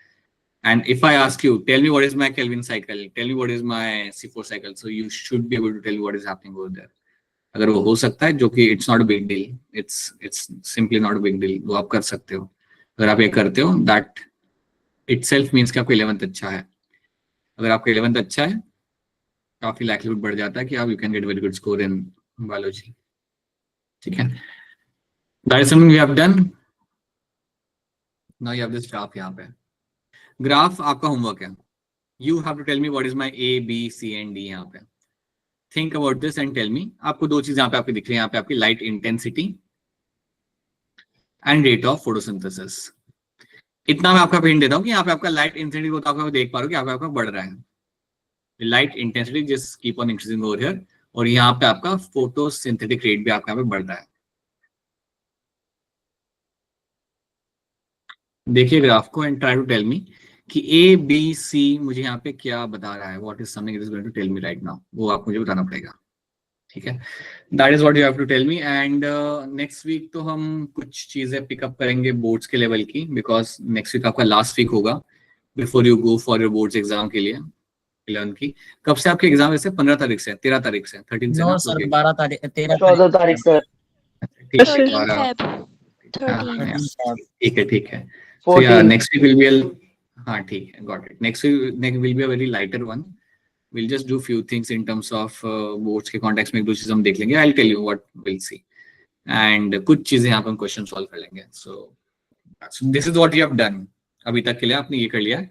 and if I ask you tell me what is my Calvin cycle, tell me what is my C4 cycle, so you should be able to tell what is happening over there. अगर वो हो सकता है, जो कि it's not a big deal, it's simply not a big deal, वो आप कर सकते हो। अगर आप ये करते हो, दैट इटसेल्फ मींस कि आपका 11th अच्छा है। अगर आपका 11th अच्छा है, काफी लाइक्लीहुड बढ़ जाता है कि आप you can get very good score in biology. ठीक है, that is something we have done. Now you have this graph. यहाँ पे ग्राफ आपका होमवर्क है। You have to tell me what is my ABCD। यहाँ पे think about this and tell me. आपको 2 चीजें यहाँ पे आपकी दिख रही है, यहाँ पे आपकी light intensity and rate of photosynthesis. इतना मैं आपका हिंट देता हूँ कि यहाँ पे आपका लाइट इंटेंसिटी को तो आप देख पा रहे हो कि यहाँ पे आपका बढ़ रहा है, light intensity just keep on increasing over here, और यहाँ पे आपका फोटोसिंथेटिक रेट भी आपका यहाँ पे बढ़ रहा है। देखिए ग्राफ को and try to tell me कि ABC मुझे यहाँ पे क्या बता रहा है, what is something it is going to tell me right now, वो आपको मुझे बताना पड़ेगा। ठीक है, that is what you have to tell me. And next week तो हम कुछ चीजें पिकअप करेंगे बोर्ड्स के लेवल की, बिकॉज नेक्स्ट वीक आपका लास्ट वीक होगा before you go for your boards exam के लिए 11 की। कब से आपके एग्जाम? वैसे 15 तारीख से, 13 तारीख से, 13 से ना? सर 12 तारीख, 14 तारीख से। ठीक है, 13 ठीक है। So yeah, next week will be हाँ ठीक है, got it. Next will be a very lighter one. We'll just do few things in terms of boards के context में, 2 चीजें हम देख लेंगे। I'll tell you what we'll see. And कुछ चीजें यहाँ पे हम क्वेश्चन सॉल्व कर लेंगे। So this is what you have done. अभी तक के लिए आपने ये कर लिया।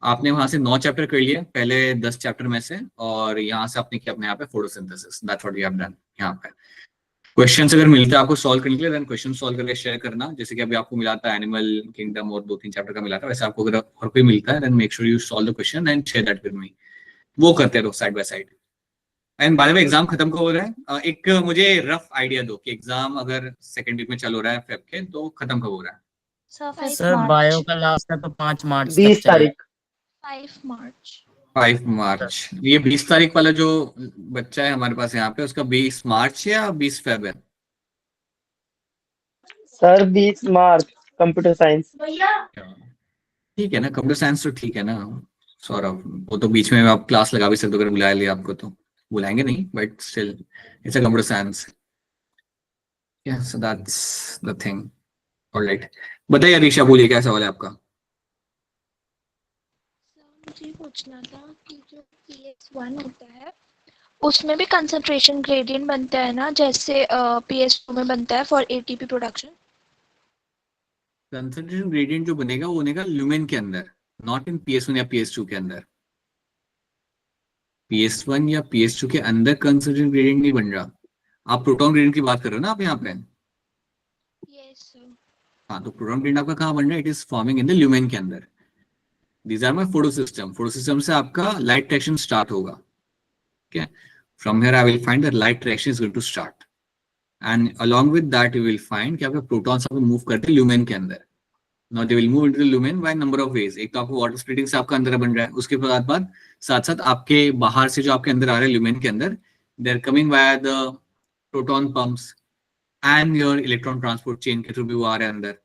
आपने वहां से 9 चैप्टर कर लिए पहले 10 चैप्टर में से, और यहाँ से आपने किया अपने यहाँ पे photosynthesis. That's what you have done यहाँ पे। क्वेश्चंस अगर मिलता है आपको सॉल्व करने के लिए, देन क्वेश्चन सॉल्व करके शेयर करना। जैसे कि अभी आपको मिला था एनिमल किंगडम और 2-3 चैप्टर का मिला था, वैसे आपको अगर और कोई मिलता है, then make sure you solve the question and share that with me. वो करते रहो side by side. And by the way exam खत्म कब हो रहा है? एक मुझे रफ आइडिया दो कि एग्जाम अगर सेकंड वीक में चल हो रहा है फेब के, तो खत्म कब हो रहा है? सर बायो का लास्ट है तो 5 मार्च तक 20 चलेगा। तारीख 5 मार्च 5 मार्च। ये 20 तारीख वाला जो बच्चा है हमारे पास यहाँ पे, उसका 20 मार्च या 20 फेब है? सर 20 मार्च कंप्यूटर साइंस। ठीक है ना, कंप्यूटर साइंस तो ठीक है ना सौरभ, वो तो बीच में आप क्लास लगा भी सकते हो, अगर बुला लिया आपको तो। बुलाएंगे नहीं, but still it's a computer science. या so that's the thing. Alright, बताइए अरीशा, बोलिए क्या सवाल है आपका? मुझे पूछना था कि जो PS1 होता है उसमें भी कंसंट्रेशन ग्रेडियंट बनता है ना, जैसे PS2 में बनता है for ATP production. Concentration gradient जो बनेगा वो बनेगा ल्यूमेन के अंदर, नॉट इन PS1 या PS2 के अंदर। PS1 या PS2 के अंदर कंसंट्रेशन ग्रेडियंट नहीं बन रहा। आप प्रोटॉन ग्रेडियंट की बात कर रहे हो ना आप यहाँ पे? Yes sir. हाँ, तो प्रोटॉन ग्रेडियंट आपका कहाँ बन रहा है? It is forming in the lumen के अंदर। These are my photosystem. Photosystem से आपका लाइट रिएक्शन स्टार्ट होगा। ठीक है, from here I will find the light reaction is going to start, and along with that you will find कि आपके protons आपको मूव करते हैं ल्यूमेन के अंदर। Now they will move into the lumen by number of ways. एक तो आपको वाटर स्प्लिटिंग से आपका अंदर बन रहा है, उसके बाद साथ साथ आपके बाहर से जो आपके अंदर आ रहे हैं ल्यूमेन के अंदर, they are coming via the proton pumps and your electron transport chain के थ्रू भी वो आ रहे हैं अंदर।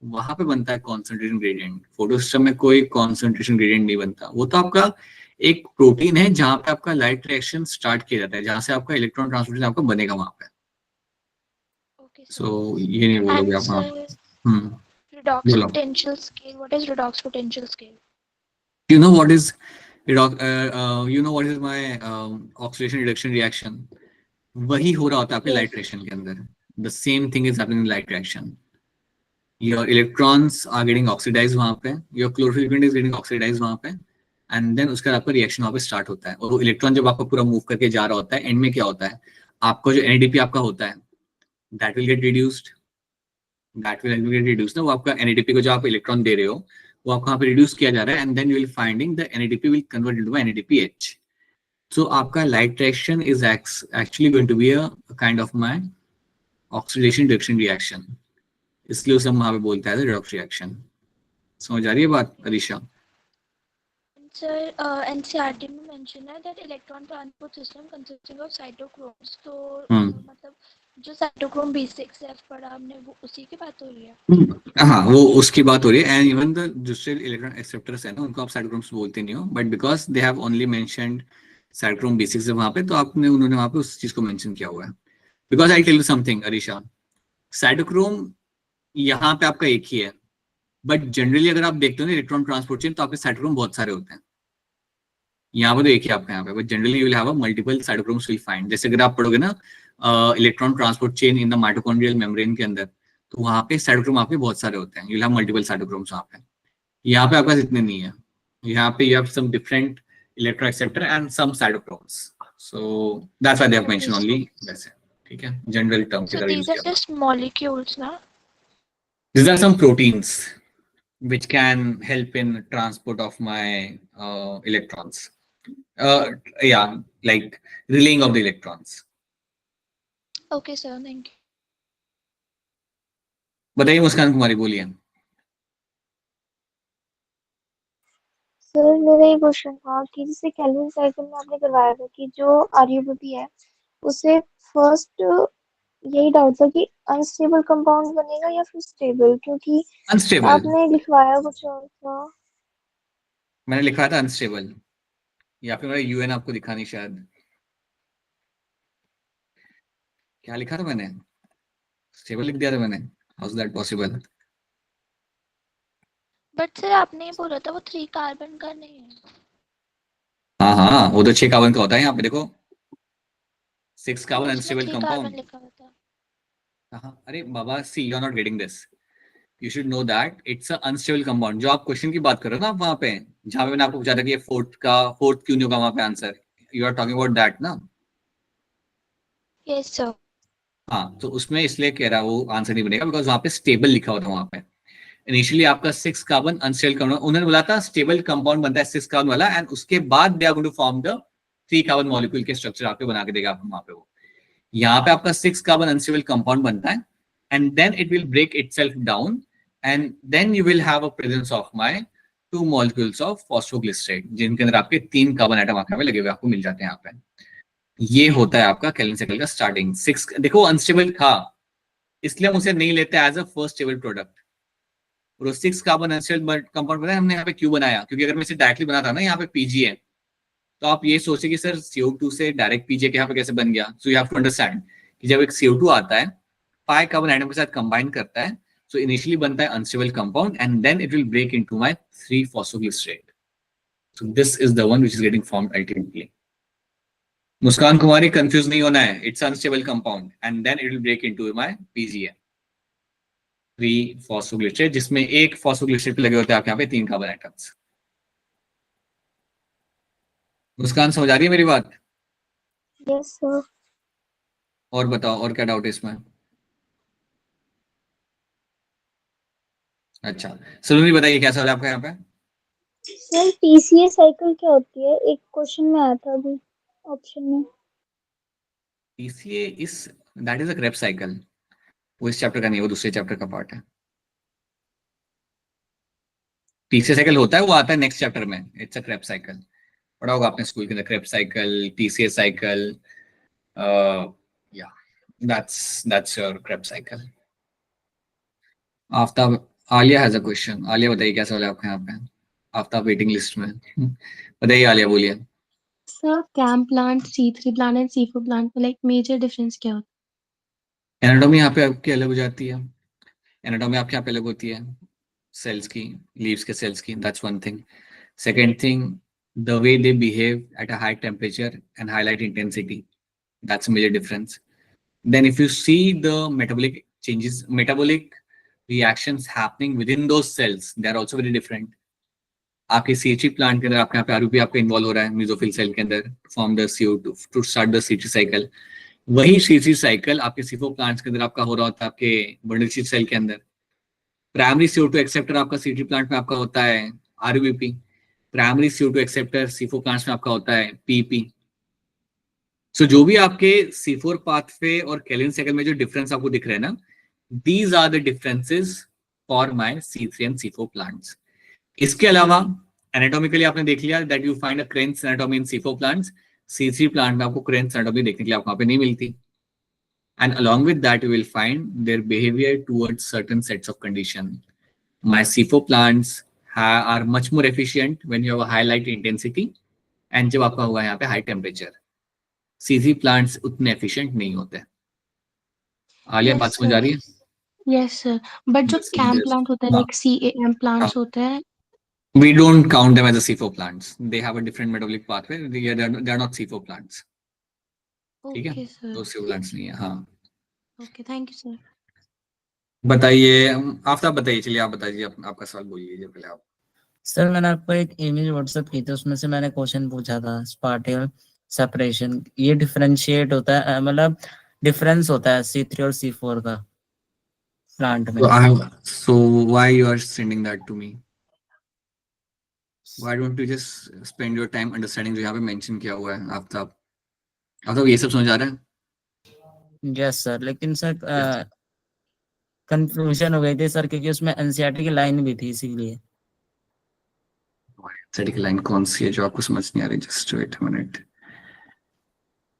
वहां पे बनता है कॉन्सेंट्रेशन ग्रेडियंट। फोटो सिस्टम में कोई कॉन्सेंट्रेशन ग्रेडियंट नहीं बनता। वो तो आपका एक प्रोटीन है जहां पे आपका लाइट रिएक्शन स्टार्ट किया जाता है, जहां से आपका इलेक्ट्रॉन ट्रांसपोर्टेशन आपका बनेगा वहां पे। ओके सो ये नहीं बोलोगे आप? हाँ, redox बोलो। potential scale, what is redox potential scale? You know what is my oxidation reduction reaction? वही हो रहा होता है आपके लाइट रिएक्शन के अंदर। The same thing is happening in light reaction. Your electrons are getting oxidized वहां पे, your chlorophyll pigment is getting oxidized वहां पे, and then उसका आपका रिएक्शन वहां पे स्टार्ट होता है। और वो इलेक्ट्रॉन जब आपका पूरा मूव करके जा रहा होता है, एंड में क्या होता है, आपका जो NADP आपका होता है, that will get reduced ना। वो आपका NADP को जो आप इलेक्ट्रॉन दे रहे हो, वो आपको यहाँ पे रिड्यूस किया जा रहा है, and then you will finding the NADP will convert into NADPH. So आपका light reaction is actually going to be a kind of my oxidation reduction reaction. इसलिए उसे हम वहां पे बोलते हैं रिडॉक्स रिएक्शन। समझ आ रही है बात अरीशा? सर NCERT में मेंशन है that electron transport system consisting of cytochromes, तो मतलब जो साइटोक्रोम B6F पढ़ा हमने वो उसी की बात हो रही है? हाँ, वो उसकी बात हो रही है। एंड इवन द दूसरे इलेक्ट्रॉन एक्सेप्टर्स है ना, उनको आप साइटोक्रोम्स बोलते नहीं हो, but because they have only mentioned cytochrome B6 वहां पे, तो उन्होंने वहां पे उस चीज को मेंशन किया हुआ है। Because I tell you something Arisha, cytochrome यहाँ पे आपका एक ही है, बट जनरली अगर आप देखते हो ना इलेक्ट्रॉन ट्रांसपोर्ट चेन, तो आपके साइटोक्रोम बहुत सारे होते हैं। यहाँ पे तो एक ही आपका यहाँ पे, but generally you will have a multiple cytochromes will find. जैसे अगर आप पढ़ोगे ना electron transport chain in the mitochondrial membrane के अंदर, तो वहाँ पे साइटोक्रोम आपके बहुत सारे होते हैं। You will have multiple cytochromes वहाँ पे। यहाँ पे आपके पास इतने नहीं है। यहाँ पे you have some different electron acceptor and some cytochromes, so that's why they have mention only वैसे। ठीक है, जनरल टर्म की So तरह यूज these are किया। just molecules ना? These are some proteins which can help in transport of my electrons. Yeah, like relaying of the electrons. Okay sir, thank you. बताइए मुस्कान कुमारी, बोलिए। Sir मेरा ये question था कि जैसे केल्विन साइकिल में आपने करवाया था कि जो आर्यभट्टी है उसे फर्स्ट यही डाउट था कि अनस्टेबल कंपाउंड बनेगा या फिर स्टेबल, क्योंकि अनस्टेबल आपने लिखवाया कुछ और था। मैंने लिखा था अनस्टेबल, या फिर मेरा UN आपको दिखा नहीं शायद। क्या लिखा था मैंने? स्टेबल लिख दिया था मैंने। How is that possible? But sir आपने ये बोला था वो 3 कार्बन का नहीं है। हाँ हाँ, वो तो 6 कार्बन का होता है। यहाँ पे देखो 6 कार्बन उसमें अनस्टेबल 3 कंपाउंड। कार्बन लिखा हुआ था। हाँ, अरे बाबा, see you are not getting this. You should know that it's a unstable compound. जो आप क्वेश्चन की बात कर रहे हो ना आप वहां पे, जहां पे मैंने आपको पूछा था कि ये फोर्थ क्यों नहीं होगा वहां पे answer, you are talking about that ना? Yes sir. हाँ, तो उसमें इसलिए कह रहा वो आंसर नहीं बनेगा बिकॉज वहां पे स्टेबल लिखा होता है वहां पे। इनिशियली आपका 6 कार्बन अनस्टेबल कंपाउंड, उन्होंने बोला था स्टेबल कंपाउंड बनता है 6 कार्बन वाला, एंड उसके बाद they are going to form the 3 carbon molecule के स्ट्रक्चर आपको बना के देगा आपको वहां पे वो। यहाँ पे आपका 6 कार्बन अनस्टेबल कंपाउंड बनता है, and then it will break itself down, and then you will have a presence of my 2 molecules of phosphoglyceride, जिनके अंदर आपके 3 कार्बन आइटम आपके लगे हुए आपको मिल जाते हैं यहाँ पे। ये होता है आपका केल्विन साइकिल का स्टार्टिंग। 6 देखो अनस्टेबल था इसलिए हम उसे नहीं लेते as a first stable product, और 6 कार्बन अनस्टेबल कंपाउंड बनाया हमने यहाँ पे क्यों बनाया, क्योंकि अगर मैं इसे डायरेक्टली बनाता ना यहाँ पे पीजी है, तो आप ये सोचे कि सर CO2 से डायरेक्ट पीजे के यहाँ पे कैसे बन गया। So you have to understand कि जब एक CO2 आता है 5 कार्बन आइटम के साथ कंबाइन करता है, सो इनिशियली बनता है unstable compound, and then it will break into my 3 phosphoglyceride. So this is the one which is getting formed ultimately. Muskan Kumari, confuse नहीं होना है, it's unstable compound and then it will break into my PGA 3 phosphoglyceride, जिसमें एक phosphoglyceride पे लगे होते हैं आप यहाँ पे 3 कार्बन आइटम्स। मुस्कान समझ आ रही है मेरी बात? Yes sir. और बताओ और क्या डाउट है इसमें? अच्छा सलोनी बताइए क्या सवाल है आपका यहाँ पे? सर TCA साइकिल क्या होती है, एक क्वेश्चन में आया था अभी ऑप्शन में। TCA is that is a Krebs cycle, वो इस चैप्टर का नहीं है, वो दूसरे चैप्टर का पार्ट है। TCA साइकिल होता है वो आता है नेक्स्ट चैप्टर में, इट्स अ क्रेब्स साइकिल। पढ़ा होगा आपने स्कूल के अंदर क्रेब्स साइकिल, TCA साइकिल, या that's your Krebs cycle. Aftab, Alia has a question. Alia बताइए क्या सवाल है आपके यहाँ पे? आफ्ताब वेटिंग लिस्ट में बताइए आलिया, बोलिए। Sir CAM plant, C3 plant and C4 plant में लाइक मेजर डिफरेंस क्या होता एनाटॉमी यहाँ पे आपकी अलग हो जाती है, एनाटॉमी आपके यहाँ पे अलग होती है सेल्स की, लीव्स के सेल्स की, that's one thing. Second thing, the way they behave at a high temperature and high light intensity, that's a major difference. Then if you see the metabolic changes, metabolic reactions happening within those cells, they are also very different. आपके CH plant के अंदर आपके यहाँ पे RUP आपका involve हो रहा है मेसोफिल सेल के अंदर, form the CO2 to start the C3 cycle. वही C3 साइकिल आपके C4 प्लांट्स के अंदर आपका हो रहा होता है आपके बंडल शीट सेल के अंदर। प्राइमरी CO2 एक्सेप्टर आपका C3 प्लांट में आपका होता है RUBP, primary CO2 acceptor C4 plants में आपका होता है PP। सो जो भी आपके C4 पाथवे और केल्विन साइकिल में जो डिफरेंस आपको दिख रहे हैं ना, these are the differences for my C3 and C4 plants. इसके अलावा एनाटॉमिकली आपने देख लिया that you find a kranz anatomy in C4 plants, C3 plant में आपको क्रेन्स एनाटॉमी देखने के लिए आपको वहां पे नहीं मिलती। And along with that you will find their behavior towards certain sets of condition. My C4 plants are much more efficient when you have a high light intensity, and जब आपका होगा यहाँ पे high temperature. C3 प्लांट्स उतने efficient नहीं होते। आलिया बात समझ आ रही है? यस सर, बट जो CAM प्लांट होता है लाइक CAM प्लांट्स होते हैं, We don't count them as a C4 plants. They have a different metabolic pathway. They are not C4 plants. ठीक है? ओके सर, तो C4 plants नहीं है। हाँ ओके थैंक यू सर। बताइए, आफ्ताब बताइए, चलिए आप बताइए, आपका सवाल बोलिए पहले आप। सर मैंने आपको एक इमेज व्हाट्सएप की थी, उसमें से मैंने क्वेश्चन पूछा था स्पार्टिकल सेपरेशन, ये डिफरेंशिएट होता है मतलब डिफरेंस होता है C3 और C4 का प्लांट में। So why you are sending that to me? Why don't you just spend your time understanding जो यहाँ पे मेंशन किया हुआ है? आफ्ताब ये सब समझ आ रहा है? यस सर, लेकिन सर कंफ्यूजन हो गई थी सर, क्योंकि उसमें एनसीईआरटी की लाइन भी थी इसीलिए। एनसीईआरटी की लाइन कौन सी है जो आपको समझ नहीं आ रही? जस्ट वेट अ मिनट,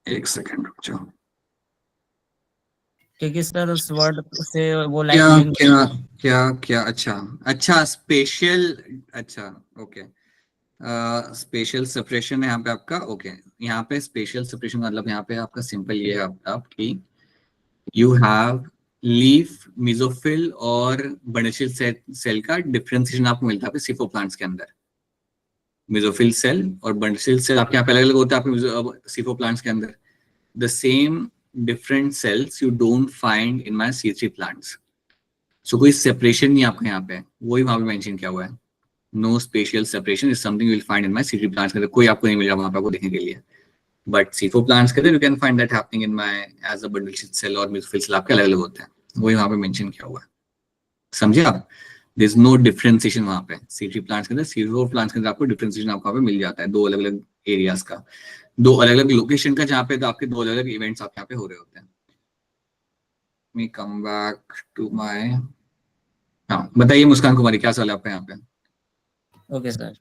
एक सेकंड रुक जाओ। क्योंकि सर उस वर्ड से वो लाइन क्या अच्छा स्पेशल, अच्छा ओके, स्पेशल सेपरेशन है यहाँ पे आपका। ओके यहाँ पे स्पेशल सेपरेशन मतलब यहाँ पे आपका सिंपल ये है आप कि यू हैव लीफ, मेसोफिल और बंडल सेल का डिफरेंशिएशन आपको मिलता है C4 प्लांट्स के अंदर। मेसोफिल सेल और बंडल सेल आपके यहाँ पे अलग अलग होता है आपके C4 प्लांट्स के अंदर। The same different cells you don't find in my C3 plants. So कोई separation नहीं आपके यहाँ पे, वही वहाँ पे मेंशन किया हुआ है। No spatial separation is something you will find in my C3 plants. कोई आपको नहीं मिलेगा वहाँ पे आपको देखने के लिए। बट C4 प्लांट्स के अंदर you can find that happening in my as a bundle sheath cell और मेसोफिल सेल आपके अलग अलग होते हैं, वही वहां पे मेंशन किया हुआ है, समझे आप? देयर इज नो डिफरेंशिएशन वहां पे C3 प्लांट्स के अंदर, C4 प्लांट्स के अंदर आपको डिफरेंशिएशन आपको वहां पे मिल जाता है, दो अलग अलग एरियाज का, दो अलग अलग लोकेशन का, जहाँ पे तो आपके दो अलग अलग इवेंट्स आपके यहाँ पे हो रहे होते हैं. मी कम बैक टू माय, हाँ बताइए मुस्कान कुमारी क्या सवाल है आपका यहाँ पे? Okay sir.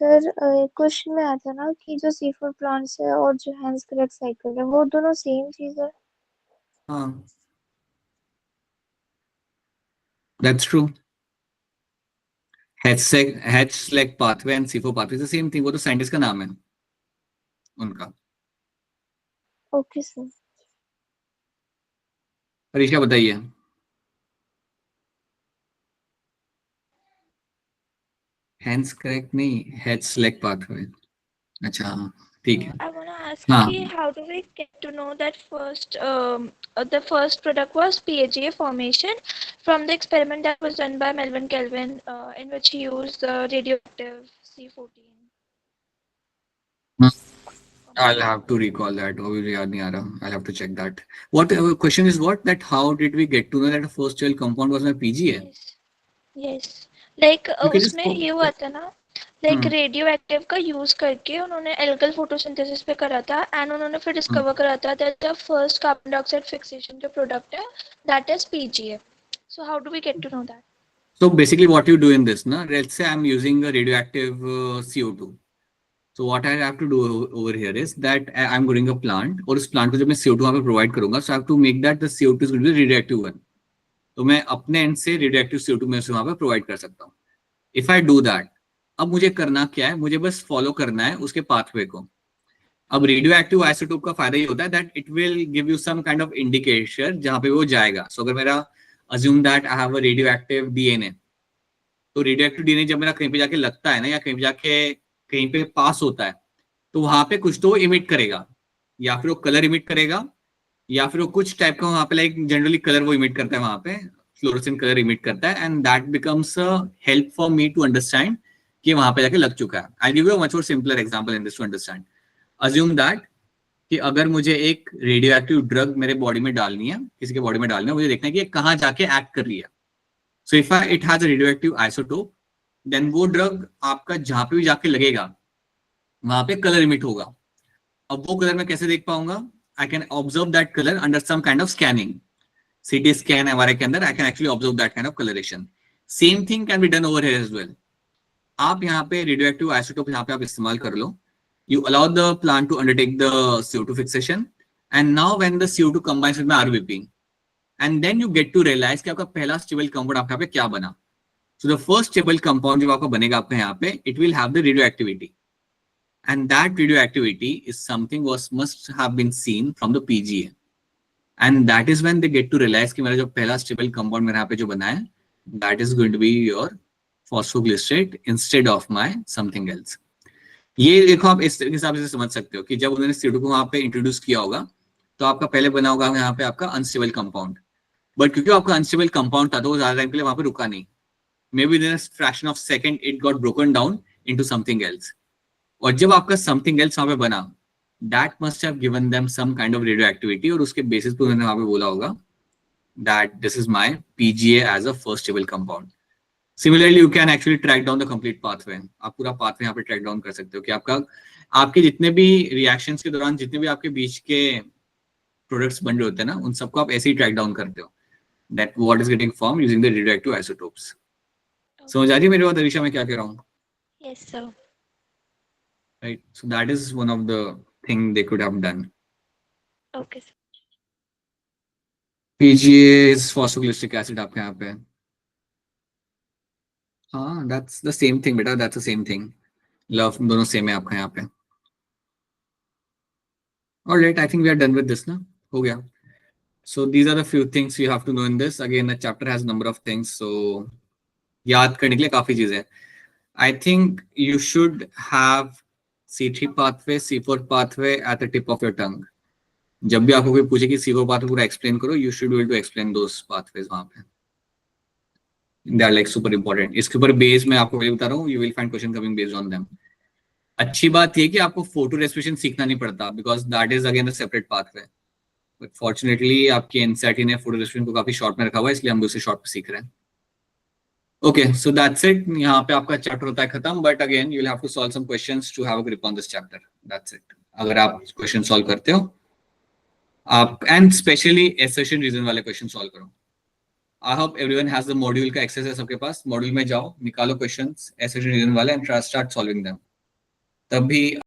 सर क्वेश्चन में आया था ना कि जो C4 प्लांट्स है और जो हैंस करेक्ट साइकिल है वो दोनों सेम चीज है. हाँ that's true. Hatch-Slack pathway and C4 pathway is the same thing, वो तो साइंटिस्ट का नाम है उनका. Okay sir. परीक्षा बताइए. हैंस करेक्ट नहीं, Hatch-Slack pathway. अच्छा हाँ ठीक है. I want to ask हाँ कि how do we get to know that the first product was PAGA formation from the experiment that was done by Melvin Kelvin in which he used radioactive C14. I'll have to recall that. वो मुझे याद नहीं आ रहा. I'll have to check that. What question is what? That how did we get to know that the first gel compound was my PGA? Yes. Like You can just उसमें ये हुआ था ना, like रेडियो एक्टिव का use करके उन्होंने algal photosynthesis पे करा था एंड उन्होंने फिर डिस्कवर करा था that the first carbon dioxide fixation जो प्रोडक्ट है that is PGA. So how do we get to know that? So basically what you do in this, na, let's say I'm using a radioactive CO2. So what I have to do over here is that I'm growing a plant और उस plant को जब मैं CO2 वहाँ पे provide करूँगा, so I have to make that the CO2 is going to be radioactive one. तो मैं अपने end से radioactive CO2 में उसे वहाँ पे provide कर सकता हूँ. If I do that, अब मुझे करना क्या है, मुझे बस follow करना है उसके pathway को. अब radioactive isotope का फायदा ये होता है that it will give you some kind of indication जहाँ पे वो जाएगा. So अगर मेरा assume that I have a radioactive DNA, तो radioactive DNA जब मेरा कहीं पे जाके लगता है ना, या कहीं पे जाके कहीं पे पास होता है, तो वहां पे कुछ तो इमिट करेगा, या फिर वो कलर इमिट करेगा, या फिर वो कुछ टाइप का वहां पे लाइक जनरली कलर वो इमिट करता है, वहां पे फ्लोरोसेंट कलर इमिट करता है, and that becomes a help for me to understand कि वहां पे जाके लग चुका है. I give you a much more simpler example in this to understand. Assume that कि अगर मुझे एक रेडियो एक्टिव ड्रग मेरे बॉडी में डालनी है, किसी के बॉडी में डालनी है, मुझे देखना है कि ये कहाँ जाके एक्ट कर रही है. So if it has a radioactive isotope, then वो ड्रग आपका जहां पे भी जाके लगेगा वहां पे कलर इमिट होगा. अब वो कलर मैं कैसे देख पाऊंगा? I can observe that colour under some kind of scanning, CT scan MRI के अंदर. I can actually observe that kind of colouration. Same thing can be done over here as well. आप यहाँ पे radioactive isotope यहाँ पे आप इस्तेमाल कर लो. You allow the plant to undertake the CO2 fixation, and now when the CO2 combines with my RVP, and then you get to realize कि आपका पहला stable compound आपके यहाँ पे क्या बना. So the first stable compound जो आपका बनेगा आपके यहाँ पे, it will have the radioactivity, and that radioactivity is something was must have been seen from the PGA, and that is when they get to realize कि मेरा जो पहला stable compound मेरे यहाँ पे जो बना है, that is going to be your phosphoglycerate instead of my something else. ये देखो आप इस हिसाब से समझ सकते हो कि जब उन्होंने CO2 को वहां पे इंट्रोड्यूस किया होगा, तो आपका पहले बना होगा यहाँ पे आपका अनस्टेबल कंपाउंड, बट क्योंकि आपका अनस्टेबल कंपाउंड था तो वो ज्यादा टाइम के लिए वहां पे रुका नहीं. Maybe in fraction of second it got broken down into something else, और जब आपका समथिंग एल्स वहां पे बना, that must have given them some kind of radioactivity, और उसके बेसिस पे उन्होंने वहां पे बोला होगा that this is my PGA as a first stable compound. Similarly, you can actually track down the complete pathway. आप पूरा pathway यहाँ पे track down कर सकते हो कि आपके जितने भी reactions के दौरान जितने भी आपके बीच के products बन रहे होते हैं ना, उन सबको आप ऐसे ही track down करते हो. That what is getting formed using the radioactive isotopes. समझ आ रही है मेरी बात अरीशा, मैं क्या कह रहा हूँ? Yes, sir. Right. So that is one of the thing they could have done. Okay, sir. PGA is phosphoglyceric acid आपके यहाँ पे. हाँ, that's the same thing बेटा, that's the same thing. Love दोनों same है आपका यहाँ पे. Alright, I think we are done with this ना, हो गया. So these are the few things you have to know in this. Again, the chapter has a number of things, so याद करने के लिए काफी चीजें हैं. I think you should have C3 pathway, C4 pathway at the tip of your tongue. जब भी आपको कोई पूछे कि C4 pathway पूरा explain करो, you should be able to explain those pathways वहाँ पे. They are like super important. इसके ऊपर बेस मैं आपको बता रहा हूँ, you will find question coming based on them. अच्छी बात ये कि आपको फोटो रेस्पिरेशन सीखना नहीं पड़ता, because that is again a separate pathway. But fortunately आपकी एनसीईआरटी ने फोटो रेस्पिरेशन को काफी शॉर्ट में रखा हुआ है, इसलिए हम भी उसे शॉर्ट में सीख रहे हैं। Okay, so that's it. यहाँ पे आपका चैप्टर होता है खत्म, but again you will have to solve some questions to have a grip on this chapter. That's it. अगर आप क्वेश्चन सॉल्व करते हो आप, एंड स्पेशली एसर्शन रीजन वाले क्वेश्चन सॉल्व करो। I hope everyone has the module का access है सबके पास। मॉड्यूल में जाओ, निकालो क्वेश्चंस एसर्शन रीजन वाले एंड स्टार्ट सॉल्विंग देम। तभी